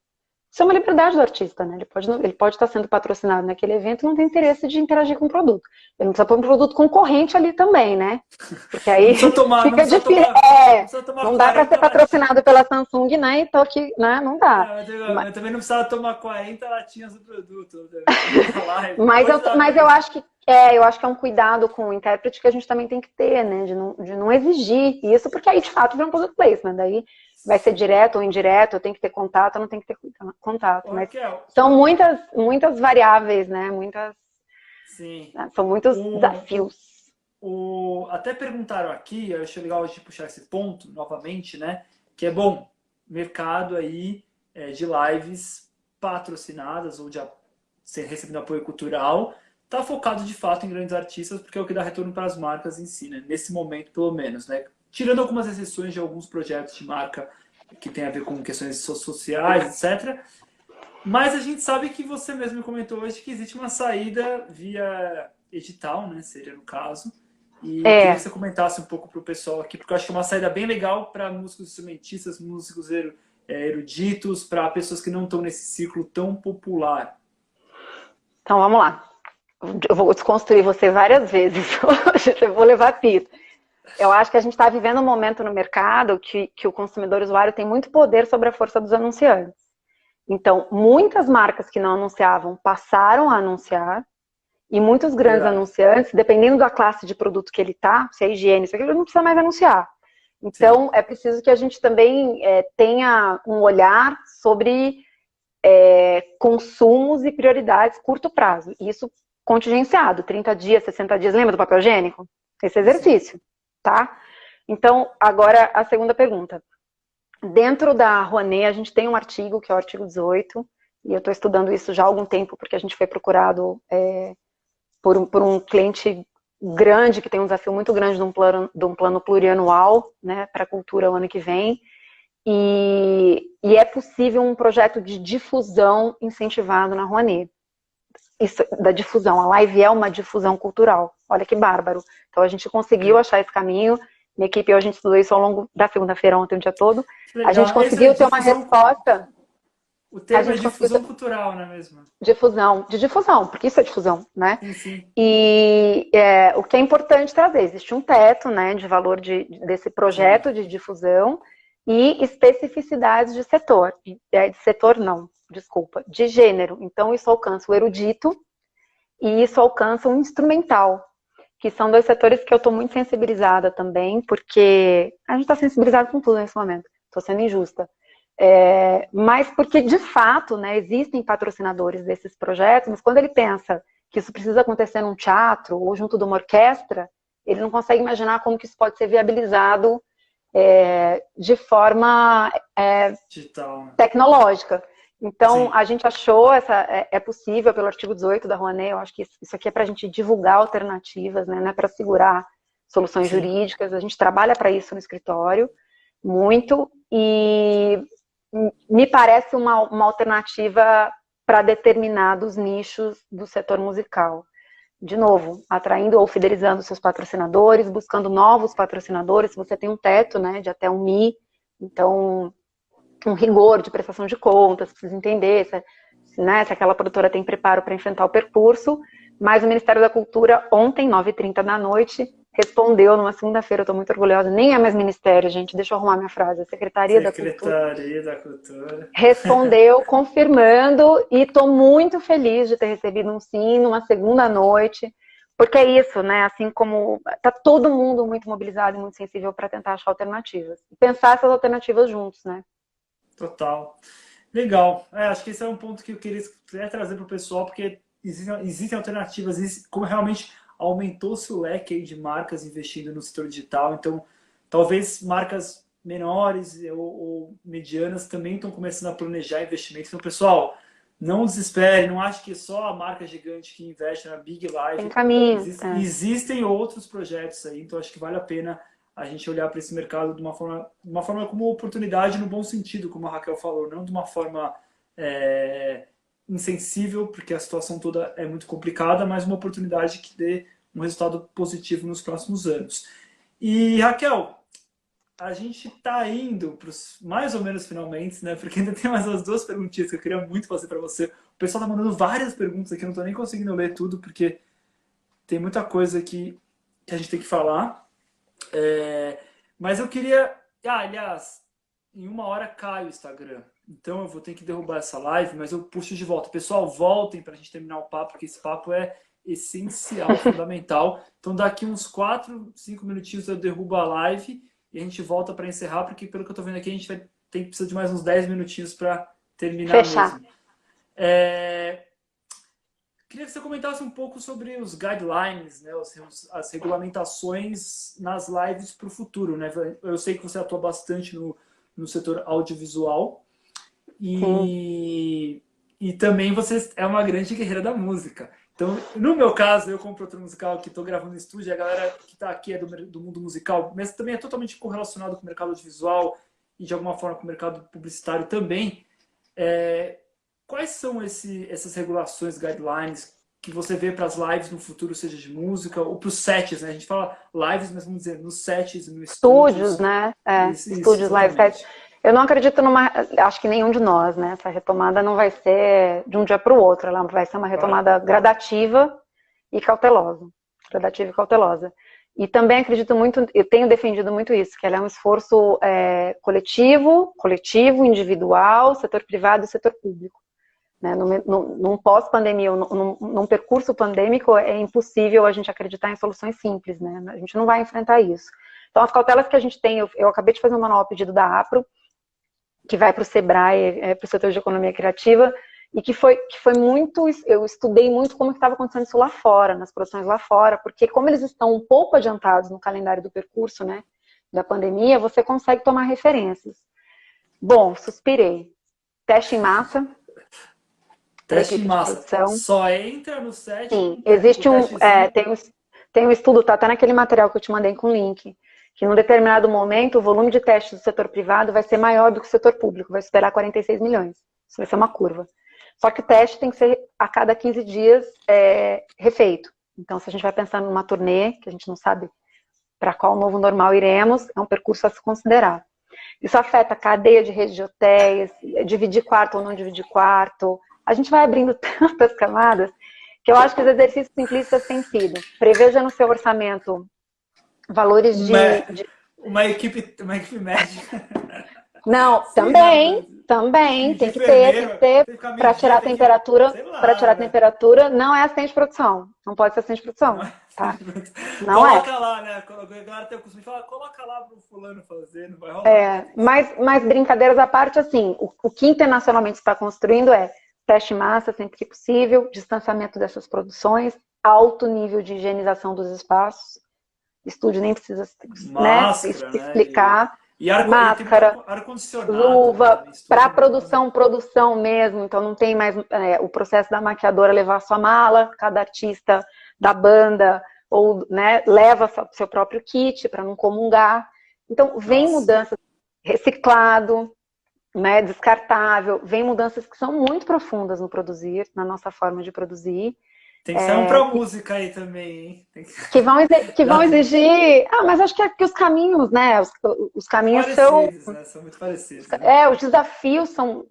Isso é uma liberdade do artista, né? Ele pode estar sendo patrocinado naquele evento e não tem interesse de interagir com o produto. Ele não precisa pôr um produto concorrente ali também, né? Porque Não aí precisa tomar, fica difícil. não precisa tomar Não dá para ser 40 latinhas. patrocinado pela Samsung, né? E tô aqui, né? Não dá. Mas também não precisava tomar 40 latinhas do produto na live. Mas eu acho que é um cuidado com o intérprete que a gente também tem que ter, né? De não exigir isso, porque aí de fato vira um product placement. Daí vai ser direto ou indireto, eu tenho que ter contato, eu não tenho que ter contato. Mas Raquel, são muitas variáveis, né? sim. São muitos desafios. Até perguntaram aqui, eu achei legal de puxar esse ponto novamente, né? Que é bom, mercado aí de lives patrocinadas ou de recebendo apoio cultural, tá focado de fato em grandes artistas, porque é o que dá retorno para as marcas em si, né? Nesse momento, pelo menos, né? Tirando algumas exceções de alguns projetos de marca que tem a ver com questões sociais, etc. Mas a gente sabe que você mesmo comentou hoje que existe uma saída via edital, né? Seria no caso. E queria que você comentasse um pouco para o pessoal aqui, porque eu acho que é uma saída bem legal para músicos instrumentistas, músicos eruditos, para pessoas que não estão nesse ciclo tão popular. Então vamos lá. Eu vou desconstruir você várias vezes hoje, eu vou levar pito. Eu acho que a gente está vivendo um momento no mercado que o consumidor usuário tem muito poder sobre a força dos anunciantes. Então, muitas marcas que não anunciavam passaram a anunciar, e muitos grandes anunciantes, dependendo da classe de produto que ele está, se é higiene, ele não precisa mais anunciar. Então, é preciso que a gente também tenha um olhar sobre consumos e prioridades curto prazo. Isso contingenciado, 30 dias, 60 dias. Lembra do papel higiênico? Esse exercício, tá? Então, agora a segunda pergunta. Dentro da Rouanet, a gente tem um artigo, que é o artigo 18, e eu estou estudando isso já há algum tempo, porque a gente foi procurado por um cliente grande, que tem um desafio muito grande de um plano plurianual, né, para a cultura o ano que vem, e é possível um projeto de difusão incentivado na Rouanet. Isso, da difusão, a live é uma difusão cultural, olha que bárbaro. Então a gente conseguiu achar esse caminho, minha equipe, a gente estudou isso ao longo da segunda-feira, ontem, o dia todo, a gente conseguiu ter uma resposta. O termo é difusão cultural, não é mesmo? Difusão, porque isso é difusão, né? Sim. E o que é importante trazer, existe um teto, né, de valor desse projeto de difusão e especificidades de setor. De gênero. Então, isso alcança o erudito e isso alcança o instrumental, que são dois setores que eu estou muito sensibilizada também, porque a gente está sensibilizado com tudo nesse momento. Estou sendo injusta. Mas porque, de fato, né, existem patrocinadores desses projetos, mas quando ele pensa que isso precisa acontecer num teatro ou junto de uma orquestra, ele não consegue imaginar como que isso pode ser viabilizado de forma digital, tecnológica. Então, a gente achou, é possível pelo artigo 18 da Rouanet, eu acho que isso aqui é para a gente divulgar alternativas, né, não é para segurar soluções jurídicas, a gente trabalha para isso no escritório, muito, e me parece uma alternativa para determinados nichos do setor musical. De novo, atraindo ou fidelizando seus patrocinadores, buscando novos patrocinadores, se você tem um teto, né, de até 1 Mi, então um rigor de prestação de contas, precisa entender se aquela produtora tem preparo para enfrentar o percurso, mas o Ministério da Cultura ontem, 9h30 da noite, respondeu numa segunda-feira, eu estou muito orgulhosa, nem é mais ministério, gente, deixa eu arrumar minha frase, a Secretaria da Cultura respondeu, confirmando, e estou muito feliz de ter recebido um sim numa segunda noite, porque é isso, né, assim como está todo mundo muito mobilizado e muito sensível para tentar achar alternativas, e pensar essas alternativas juntos, né. Total. Legal. Acho que esse é um ponto que eu queria trazer para o pessoal, porque existem alternativas, como realmente aumentou-se o leque aí de marcas investindo no setor digital, então talvez marcas menores ou medianas também estão começando a planejar investimentos. Então, pessoal, não desespere, não ache que é só a marca gigante que investe na Big Live. Tem caminho. Existem outros projetos aí, então acho que vale a pena a gente olhar para esse mercado de uma forma como oportunidade no bom sentido, como a Raquel falou, não de uma forma insensível, porque a situação toda é muito complicada, mas uma oportunidade que dê um resultado positivo nos próximos anos. E, Raquel, a gente tá indo para mais ou menos finalmente, né? Porque ainda tem mais umas duas perguntinhas que eu queria muito fazer para você. O pessoal tá mandando várias perguntas aqui, eu não tô nem conseguindo ler tudo, porque tem muita coisa aqui que a gente tem que falar. Mas eu queria. Ah, aliás, em 1 hora cai o Instagram. Então eu vou ter que derrubar essa live, mas eu puxo de volta. Pessoal, voltem para a gente terminar o papo, porque esse papo é essencial, fundamental. Então daqui uns 4, 5 minutinhos eu derrubo a live e a gente volta para encerrar, porque pelo que eu estou vendo aqui, a gente vai ter que precisar de mais uns 10 minutinhos para terminar Fechar. mesmo. Queria que você comentasse um pouco sobre os guidelines, né, as regulamentações nas lives para o futuro, né? Eu sei que você atua bastante no setor audiovisual Sim. e também você é uma grande guerreira da música. Então, no meu caso, eu como produtor musical que estou gravando no estúdio, a galera que está aqui é do mundo musical, mas também é totalmente correlacionado com o mercado audiovisual e de alguma forma com o mercado publicitário também. É, Quais são essas regulações, guidelines que você vê para as lives no futuro, seja de música ou para os sets, né? A gente fala lives, mas vamos dizer, nos sets, nos Estúdios, estúdios. né? Isso, Estúdios, live sites. exatamente. Eu não acredito acho que nenhum de nós, né? Essa retomada não vai ser de um dia para o outro, ela vai ser uma Claro. retomada gradativa e cautelosa. Gradativa e cautelosa. E também acredito muito, eu tenho defendido muito isso, que ela é um esforço coletivo, individual, setor privado e setor público. Né? Num pós-pandemia, num percurso pandêmico, é impossível a gente acreditar em soluções simples, né? A gente não vai enfrentar isso. Então, as cautelas que a gente tem, eu acabei de fazer um manual a pedido da APRO, que vai para o SEBRAE, para o setor de economia criativa, e que foi muito, eu estudei muito como estava acontecendo isso lá fora, nas produções lá fora, porque como eles estão um pouco adiantados no calendário do percurso, né, da pandemia, você consegue tomar referências. Bom, suspirei. Teste em massa, para a Teste em equipe de massa. produção. Só entra no set Sim, com o existe testezinho. tem um estudo, tá até naquele material que eu te mandei com link, que num determinado momento o volume de testes do setor privado vai ser maior do que o setor público, vai superar 46 milhões. Isso vai ser uma curva. Só que o teste tem que ser a cada 15 dias refeito. Então, se a gente vai pensar numa turnê, que a gente não sabe para qual novo normal iremos, é um percurso a se considerar. Isso afeta a cadeia de rede de hotéis, dividir quarto ou não dividir quarto. A gente vai abrindo tantas camadas que eu acho que os exercícios simplistas têm sido. Preveja no seu orçamento valores Uma, de... uma equipe médica. Não, Sim, né? também, De tem que ter enfermeiro, tem que ficar para tirar medindo, a tem que. temperatura, Sei para tirar lá, a né? temperatura, não é assistente de produção. Não pode ser assistente de Não produção, é? tá? Não é. Coloca lá, né? A galera tem o costume de falar, coloca lá pro fulano fazer, não vai rolar, né? Tem que ser. Mas brincadeiras à parte, assim, o que internacionalmente está construindo é teste em massa sempre que possível, distanciamento dessas produções, alto nível de higienização dos espaços, estúdio nem precisa, né, Máscara, né? explicar, E tem muito máscara, ar-condicionado também, luva, também. Estúdio para é maravilhoso. produção mesmo, então não tem mais o processo da maquiadora levar sua mala, cada artista da banda ou né, leva seu próprio kit para não comungar. Então vem Nossa. mudanças, reciclado, né, descartável, vem mudanças que são muito profundas no produzir, na nossa forma de produzir, Tem que sair um pra música aí também, hein? Tem que... que vão Já tem. exigir. Ah, mas acho que, que os caminhos, né? Os caminhos são. Parecidos, né? São muito parecidos, né? Os desafios são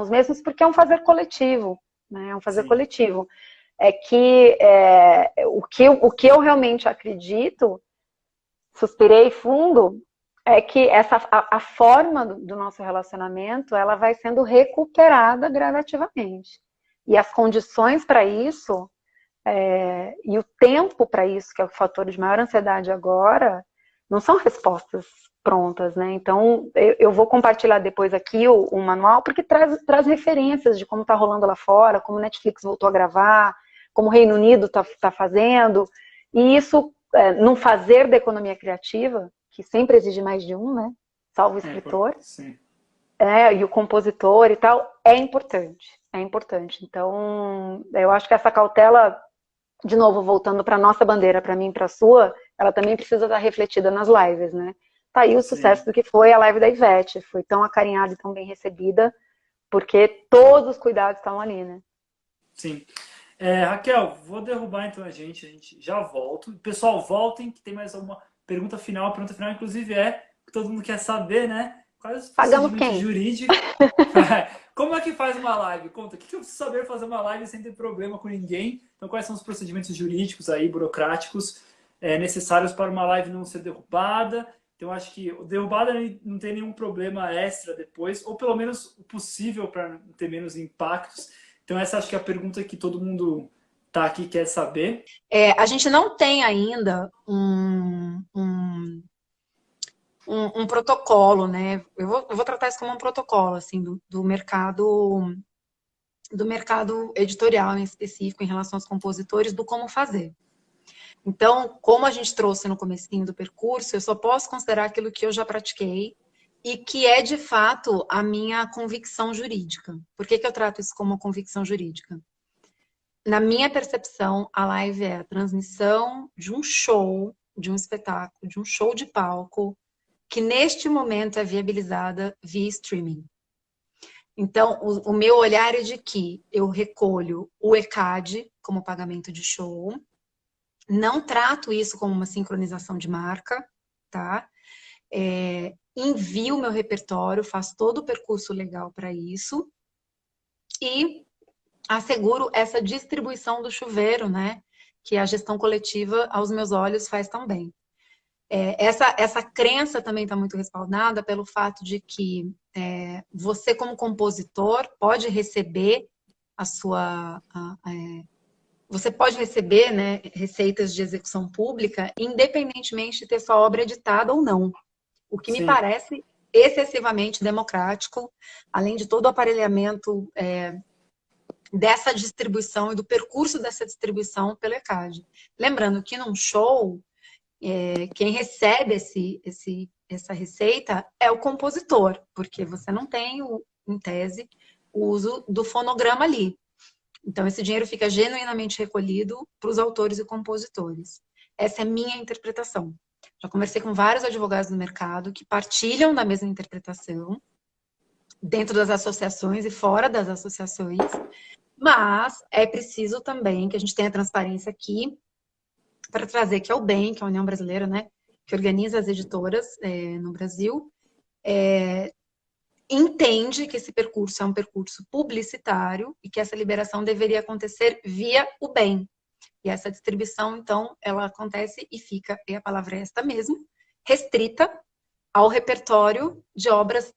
os mesmos, porque é um fazer coletivo, né? É um fazer Sim. coletivo. É que o que eu realmente acredito, suspirei fundo, é que a forma do nosso relacionamento ela vai sendo recuperada gradativamente. E as condições para isso, e o tempo para isso, que é o fator de maior ansiedade agora, não são respostas prontas, né? Então, eu vou compartilhar depois aqui o manual, porque traz referências de como está rolando lá fora, como o Netflix voltou a gravar, como o Reino Unido está fazendo, e isso, num fazer da economia criativa, que sempre exige mais de um, né? Salvo o escritor, Sim. e o compositor e tal, é importante, é importante. Então, eu acho que essa cautela, de novo, voltando para nossa bandeira, para mim e para a sua, ela também precisa estar refletida nas lives, né? Tá aí o sucesso Sim. do que foi a live da Ivete, foi tão acarinhada e tão bem recebida, porque todos os cuidados estão ali, né? Sim. Raquel, vou derrubar então a gente já volto. Pessoal, voltem, que tem mais uma pergunta final. A pergunta final, inclusive, é que todo mundo quer saber, né? Quais os Pagamos procedimentos quem? jurídicos? Como é que faz uma live? Conta, o que eu preciso saber fazer uma live sem ter problema com ninguém? Então, quais são os procedimentos jurídicos aí, burocráticos, necessários para uma live não ser derrubada? Então, acho que derrubada não tem nenhum problema extra depois, ou pelo menos o possível para ter menos impactos. Então, essa acho que é a pergunta que todo mundo tá aqui quer saber. A gente não tem ainda um protocolo, né? Eu vou tratar isso como um protocolo, assim, do mercado editorial em específico, em relação aos compositores, do como fazer. Então, como a gente trouxe no comecinho do percurso, eu só posso considerar aquilo que eu já pratiquei e que é, de fato, a minha convicção jurídica. Por que eu trato isso como uma convicção jurídica? Na minha percepção, a live é a transmissão de um show, de um espetáculo, de um show de palco, que neste momento é viabilizada via streaming. Então, o meu olhar é de que eu recolho o ECAD como pagamento de show, não trato isso como uma sincronização de marca, tá? Envio o meu repertório, faço todo o percurso legal para isso e asseguro essa distribuição do chuveiro, né? Que a gestão coletiva, aos meus olhos, faz tão bem. Essa crença também está muito respaldada pelo fato de que você, como compositor, pode receber você pode receber, né, receitas de execução pública, independentemente de ter sua obra editada ou não. O que me Sim. parece excessivamente democrático, além de todo o aparelhamento dessa distribuição e do percurso dessa distribuição pelo ECAD. Lembrando que num show, quem recebe essa receita é o compositor, porque você não tem, em tese, o uso do fonograma ali. Então, esse dinheiro fica genuinamente recolhido para os autores e compositores. Essa é a minha interpretação. Já conversei com vários advogados do mercado que partilham da mesma interpretação, dentro das associações e fora das associações, mas é preciso também que a gente tenha transparência aqui para trazer que é o BEM, que é a União Brasileira, né, que organiza as editoras no Brasil, entende que esse percurso é um percurso publicitário e que essa liberação deveria acontecer via o BEM. E essa distribuição, então, ela acontece e fica, e a palavra é esta mesmo, restrita ao repertório de obras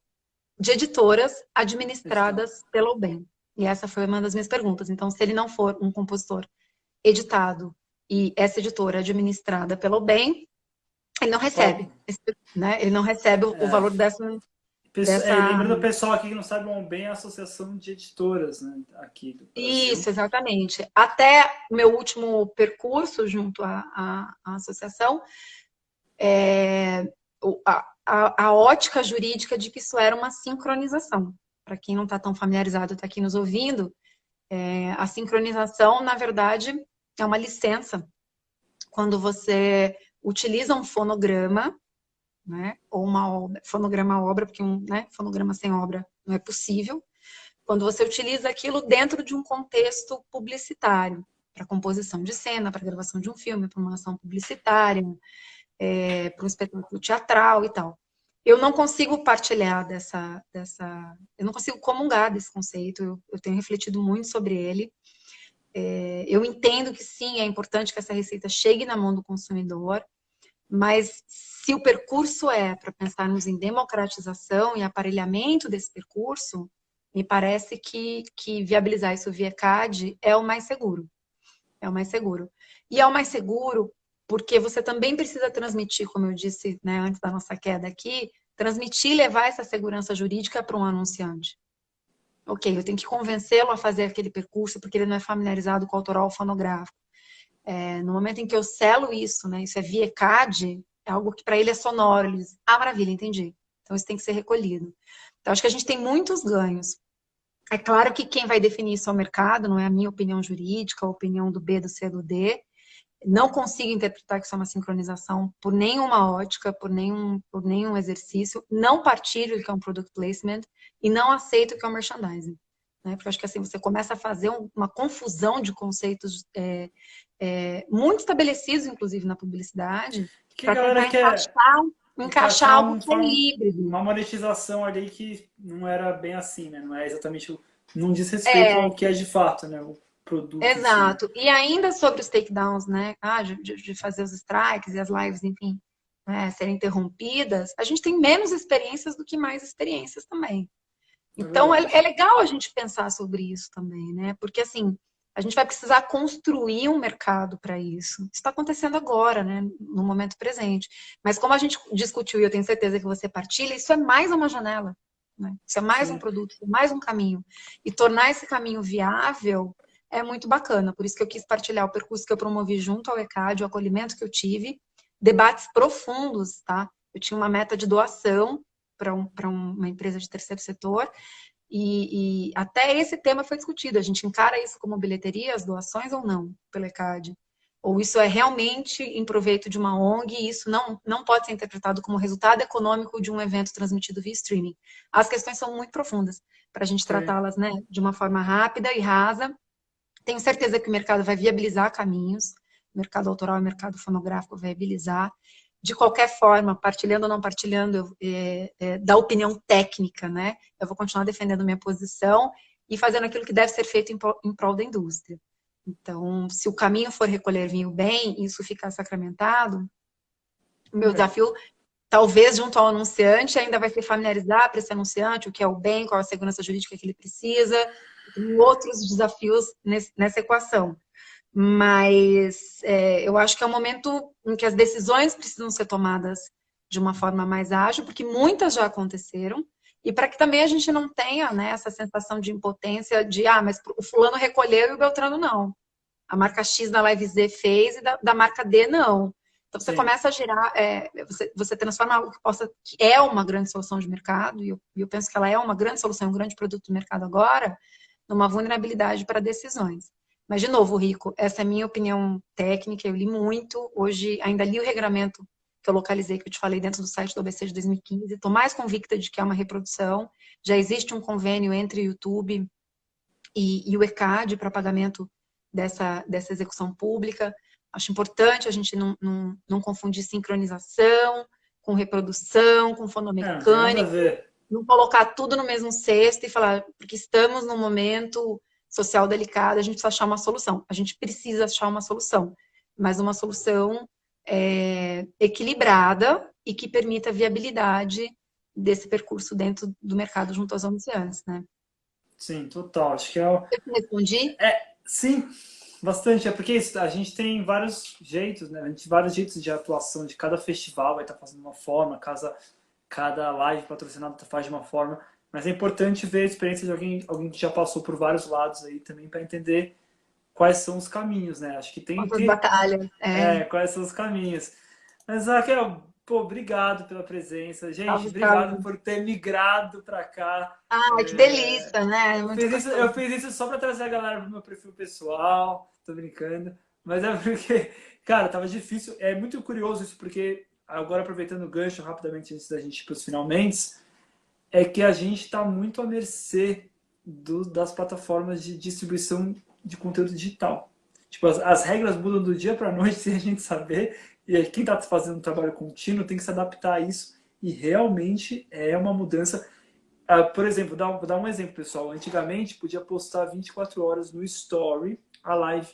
de editoras administradas pelo BEM. E essa foi uma das minhas perguntas. Então, se ele não for um compositor editado e essa editora administrada pelo BEM, ele não recebe, né? Ele não recebe o valor dessa... Lembrando o pessoal aqui que não sabe bem, a Associação de Editoras, né, aqui do Brasil. Isso, exatamente. Até o meu último percurso junto à associação, a ótica jurídica de que isso era uma sincronização. Para quem não está tão familiarizado, está aqui nos ouvindo, a sincronização, na verdade, é uma licença. Quando você utiliza um fonograma, né, ou uma obra, fonograma-obra, porque fonograma sem obra não é possível, quando você utiliza aquilo dentro de um contexto publicitário, para composição de cena, para gravação de um filme, para uma ação publicitária, para um espetáculo teatral e tal. Eu não consigo partilhar eu não consigo comungar desse conceito, eu tenho refletido muito sobre ele. Eu entendo que sim, é importante que essa receita chegue na mão do consumidor, mas se o percurso para pensarmos em democratização e aparelhamento desse percurso, me parece que viabilizar isso via CAD é o mais seguro. É o mais seguro. E é o mais seguro porque você também precisa transmitir, como eu disse, né, antes da nossa queda aqui, transmitir e levar essa segurança jurídica para um anunciante. Ok, eu tenho que convencê-lo a fazer aquele percurso porque ele não é familiarizado com o autoral fonográfico. No momento em que eu selo isso, né, isso é via CAD, é algo que para ele é sonoro. Ele diz, maravilha, entendi. Então isso tem que ser recolhido. Então acho que a gente tem muitos ganhos. É claro que quem vai definir isso é o mercado, não é a minha opinião jurídica, a opinião do B, do C, do D. Não consigo interpretar que isso é uma sincronização por nenhuma ótica, por nenhum exercício. Não partilho que é um product placement e não aceito que é um merchandising. Né? Porque eu acho que assim, você começa a fazer uma confusão de conceitos muito estabelecidos, inclusive, na publicidade, Que a galera encaixar algo que é híbrido. uma monetização ali que não era bem assim, né? Não é exatamente, não diz respeito É, ao que é de fato, né? O produto em si. exato. E ainda sobre os takedowns, né? De fazer os strikes e as lives, enfim, né, serem interrompidas, a gente tem menos experiências do que mais experiências também. É Então, é verdade. legal a gente pensar sobre isso também, né? Porque, assim, a gente vai precisar construir um mercado para isso. Isso está acontecendo agora, né? No momento presente. Mas como a gente discutiu, e eu tenho certeza que você partilha, isso é mais uma janela, né? Isso é mais um Sim. produto, isso é mais um caminho. E tornar esse caminho viável é muito bacana. Por isso que eu quis partilhar o percurso que eu promovi junto ao ECAD, o acolhimento que eu tive, debates profundos, tá? Eu tinha uma meta de doação para uma empresa de terceiro setor, e até esse tema foi discutido. A gente encara isso como bilheteria, as doações ou não, pelo ECAD? Ou isso é realmente em proveito de uma ONG e isso não pode ser interpretado como resultado econômico de um evento transmitido via streaming? As questões são muito profundas para a gente Sim. tratá-las, né, de uma forma rápida e rasa. Tenho certeza que o mercado vai viabilizar caminhos, o mercado autoral e o mercado fonográfico vai viabilizar. De qualquer forma, partilhando ou não partilhando da opinião técnica, né? Eu vou continuar defendendo minha posição e fazendo aquilo que deve ser feito em prol da indústria. Então, se o caminho for recolher vinho bem e isso ficar sacramentado, o meu É. desafio, talvez junto ao anunciante, ainda vai ser familiarizar para esse anunciante o que é o bem, qual a segurança jurídica que ele precisa, e outros desafios nessa equação. Mas eu acho que é um momento em que as decisões precisam ser tomadas de uma forma mais ágil, porque muitas já aconteceram, e para que também a gente não tenha, né, essa sensação de impotência de, mas o fulano recolheu e o Beltrano não. A marca X na Live Z fez e da marca D não. Então você Sim. começa a girar, você transforma algo que é uma grande solução de mercado, e eu penso que ela é uma grande solução, um grande produto do mercado agora, numa vulnerabilidade para decisões. Mas, de novo, Rico, essa é a minha opinião técnica, eu li muito, hoje ainda li o regramento que eu localizei, que eu te falei dentro do site do OBC de 2015, estou mais convicta de que é uma reprodução, já existe um convênio entre o YouTube e o ECAD para pagamento dessa execução pública. Acho importante a gente não confundir sincronização com reprodução, com Não tem nada a fonomecânica, ver. não colocar tudo no mesmo cesto e falar, porque estamos num momento social delicado, a gente precisa achar uma solução. A gente precisa achar uma solução, mas uma solução equilibrada e que permita a viabilidade desse percurso dentro do mercado junto aos anunciantes, né? Sim, total. Acho que Eu te respondi? sim, bastante. É porque a gente tem vários jeitos, né? A gente tem vários jeitos de atuação de cada festival vai estar fazendo uma forma, cada live patrocinada faz de uma forma. Mas é importante ver a experiência de alguém que já passou por vários lados aí também para entender quais são os caminhos, né? Acho que tem Quantas que batalhas. quais são os caminhos. Mas, Raquel, pô, obrigado pela presença. Gente, Salve, obrigado salve. por ter migrado para cá. Ai, que É, delícia, né? eu Muito fiz isso, eu gostoso. fiz isso só para trazer a galera pro meu perfil pessoal. Tô brincando. Mas é porque, cara, tava difícil. É muito curioso isso, porque agora aproveitando o gancho rapidamente antes da gente ir para os finalmente, é que a gente está muito à mercê das plataformas de distribuição de conteúdo digital. Tipo, as regras mudam do dia para a noite sem a gente saber, e aí quem está fazendo um trabalho contínuo tem que se adaptar a isso, e realmente é uma mudança. Por exemplo, vou dar um exemplo, pessoal. Antigamente podia postar 24 horas no Story a live.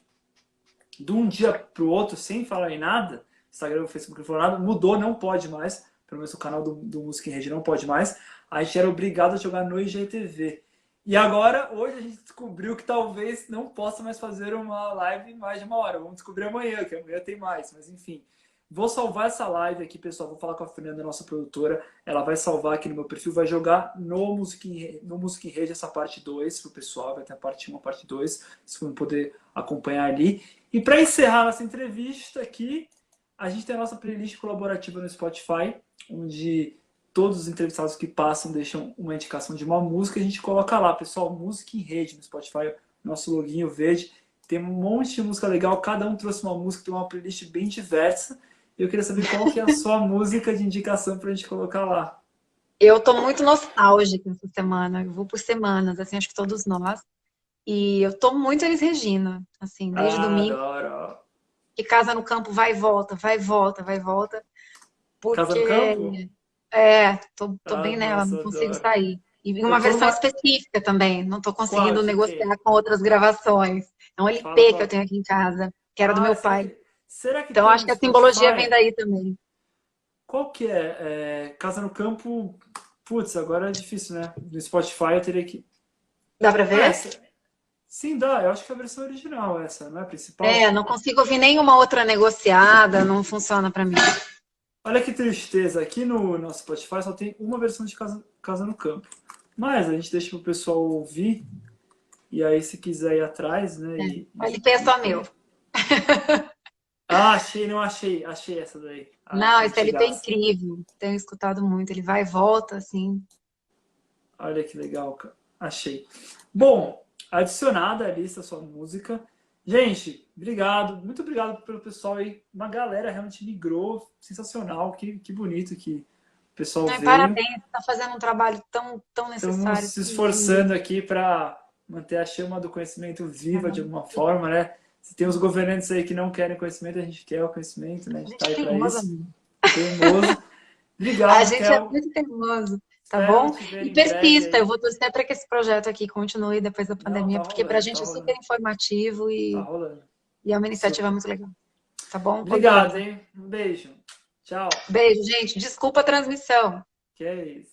De um dia para o outro, sem falar em nada, Instagram, Facebook não falou nada, mudou, não pode mais, pelo menos o canal do Música em Rede não pode mais, a gente era obrigado a jogar no IGTV. E agora, hoje a gente descobriu que talvez não possa mais fazer uma live em mais de uma hora. Vamos descobrir amanhã, que amanhã tem mais, mas enfim. Vou salvar essa live aqui, pessoal. Vou falar com a Fernanda, nossa produtora. Ela vai salvar aqui no meu perfil, vai jogar no Música em Rede essa parte 2 pro pessoal. Vai ter a parte 1, a parte 2, vocês vão poder acompanhar ali. E para encerrar nossa entrevista aqui, a gente tem a nossa playlist colaborativa no Spotify, onde todos os entrevistados que passam deixam uma indicação de uma música. A gente coloca lá, pessoal, Música em Rede no Spotify, nosso loginho verde. Tem um monte de música legal, cada um trouxe uma música, tem uma playlist bem diversa. E eu queria saber qual que é a sua música de indicação para a gente colocar lá. Eu tô muito nostálgica essa semana, eu vou por semanas, assim, acho que todos nós. E eu tô muito Elis Regina, assim, desde Ah, domingo, adoro. que casa no campo vai e volta, vai e volta, vai e volta. Casa no Campo? porque tô Ah, bem nela, nossa, não eu consigo adoro. sair. E Eu uma tô versão numa... específica também, não tô Qual? conseguindo Que é? negociar com outras gravações. É um Fala LP que eu qual. tenho aqui em casa, que era do Ah, meu pai. será que Então tem acho no que a simbologia vem Spotify? daí também. Qual que é? Casa no Campo. Putz, agora é difícil, né? No Spotify eu teria que. Dá pra Ah, ver? essa. Sim, dá. Eu acho que é a versão original essa, não é a principal? Não consigo ouvir nenhuma outra negociada, não funciona pra mim. Olha que tristeza. Aqui no nosso Spotify só tem uma versão de Casa no Campo. Mas a gente deixa pro pessoal ouvir. E aí, se quiser ir atrás, né? O LP é E só meu. tem. Ah, achei, não achei. Achei essa daí. A Não, esse LP é antigaça. incrível. Tenho escutado muito. Ele vai e volta, assim. Olha que legal, cara. Achei. Bom, adicionada à lista a sua música. Gente, obrigado. Muito obrigado pelo pessoal aí. Uma galera realmente migrou. Sensacional. Que bonito que o pessoal Ai, veio. parabéns, está fazendo um trabalho tão Estamos necessário, se tão lindo. esforçando aqui para manter a chama do conhecimento viva de É. alguma forma, né? Se tem os governantes aí que não querem conhecimento, a gente quer o conhecimento, né? A A gente gente está é aí para teimoso, isso. amigo. Teimoso. Obrigado, A gente é Raquel. muito teimoso, tá Espero bom? te ver E em breve persista, eu aí. vou torcer para que esse projeto aqui continue depois da Não, pandemia, porque para a tá gente é super rolando, informativo tá e, rolando. e é uma iniciativa Super. muito legal, tá bom? Obrigado, Obrigada. hein? Um beijo. Tchau. Beijo, gente. Desculpa a transmissão. Que é isso.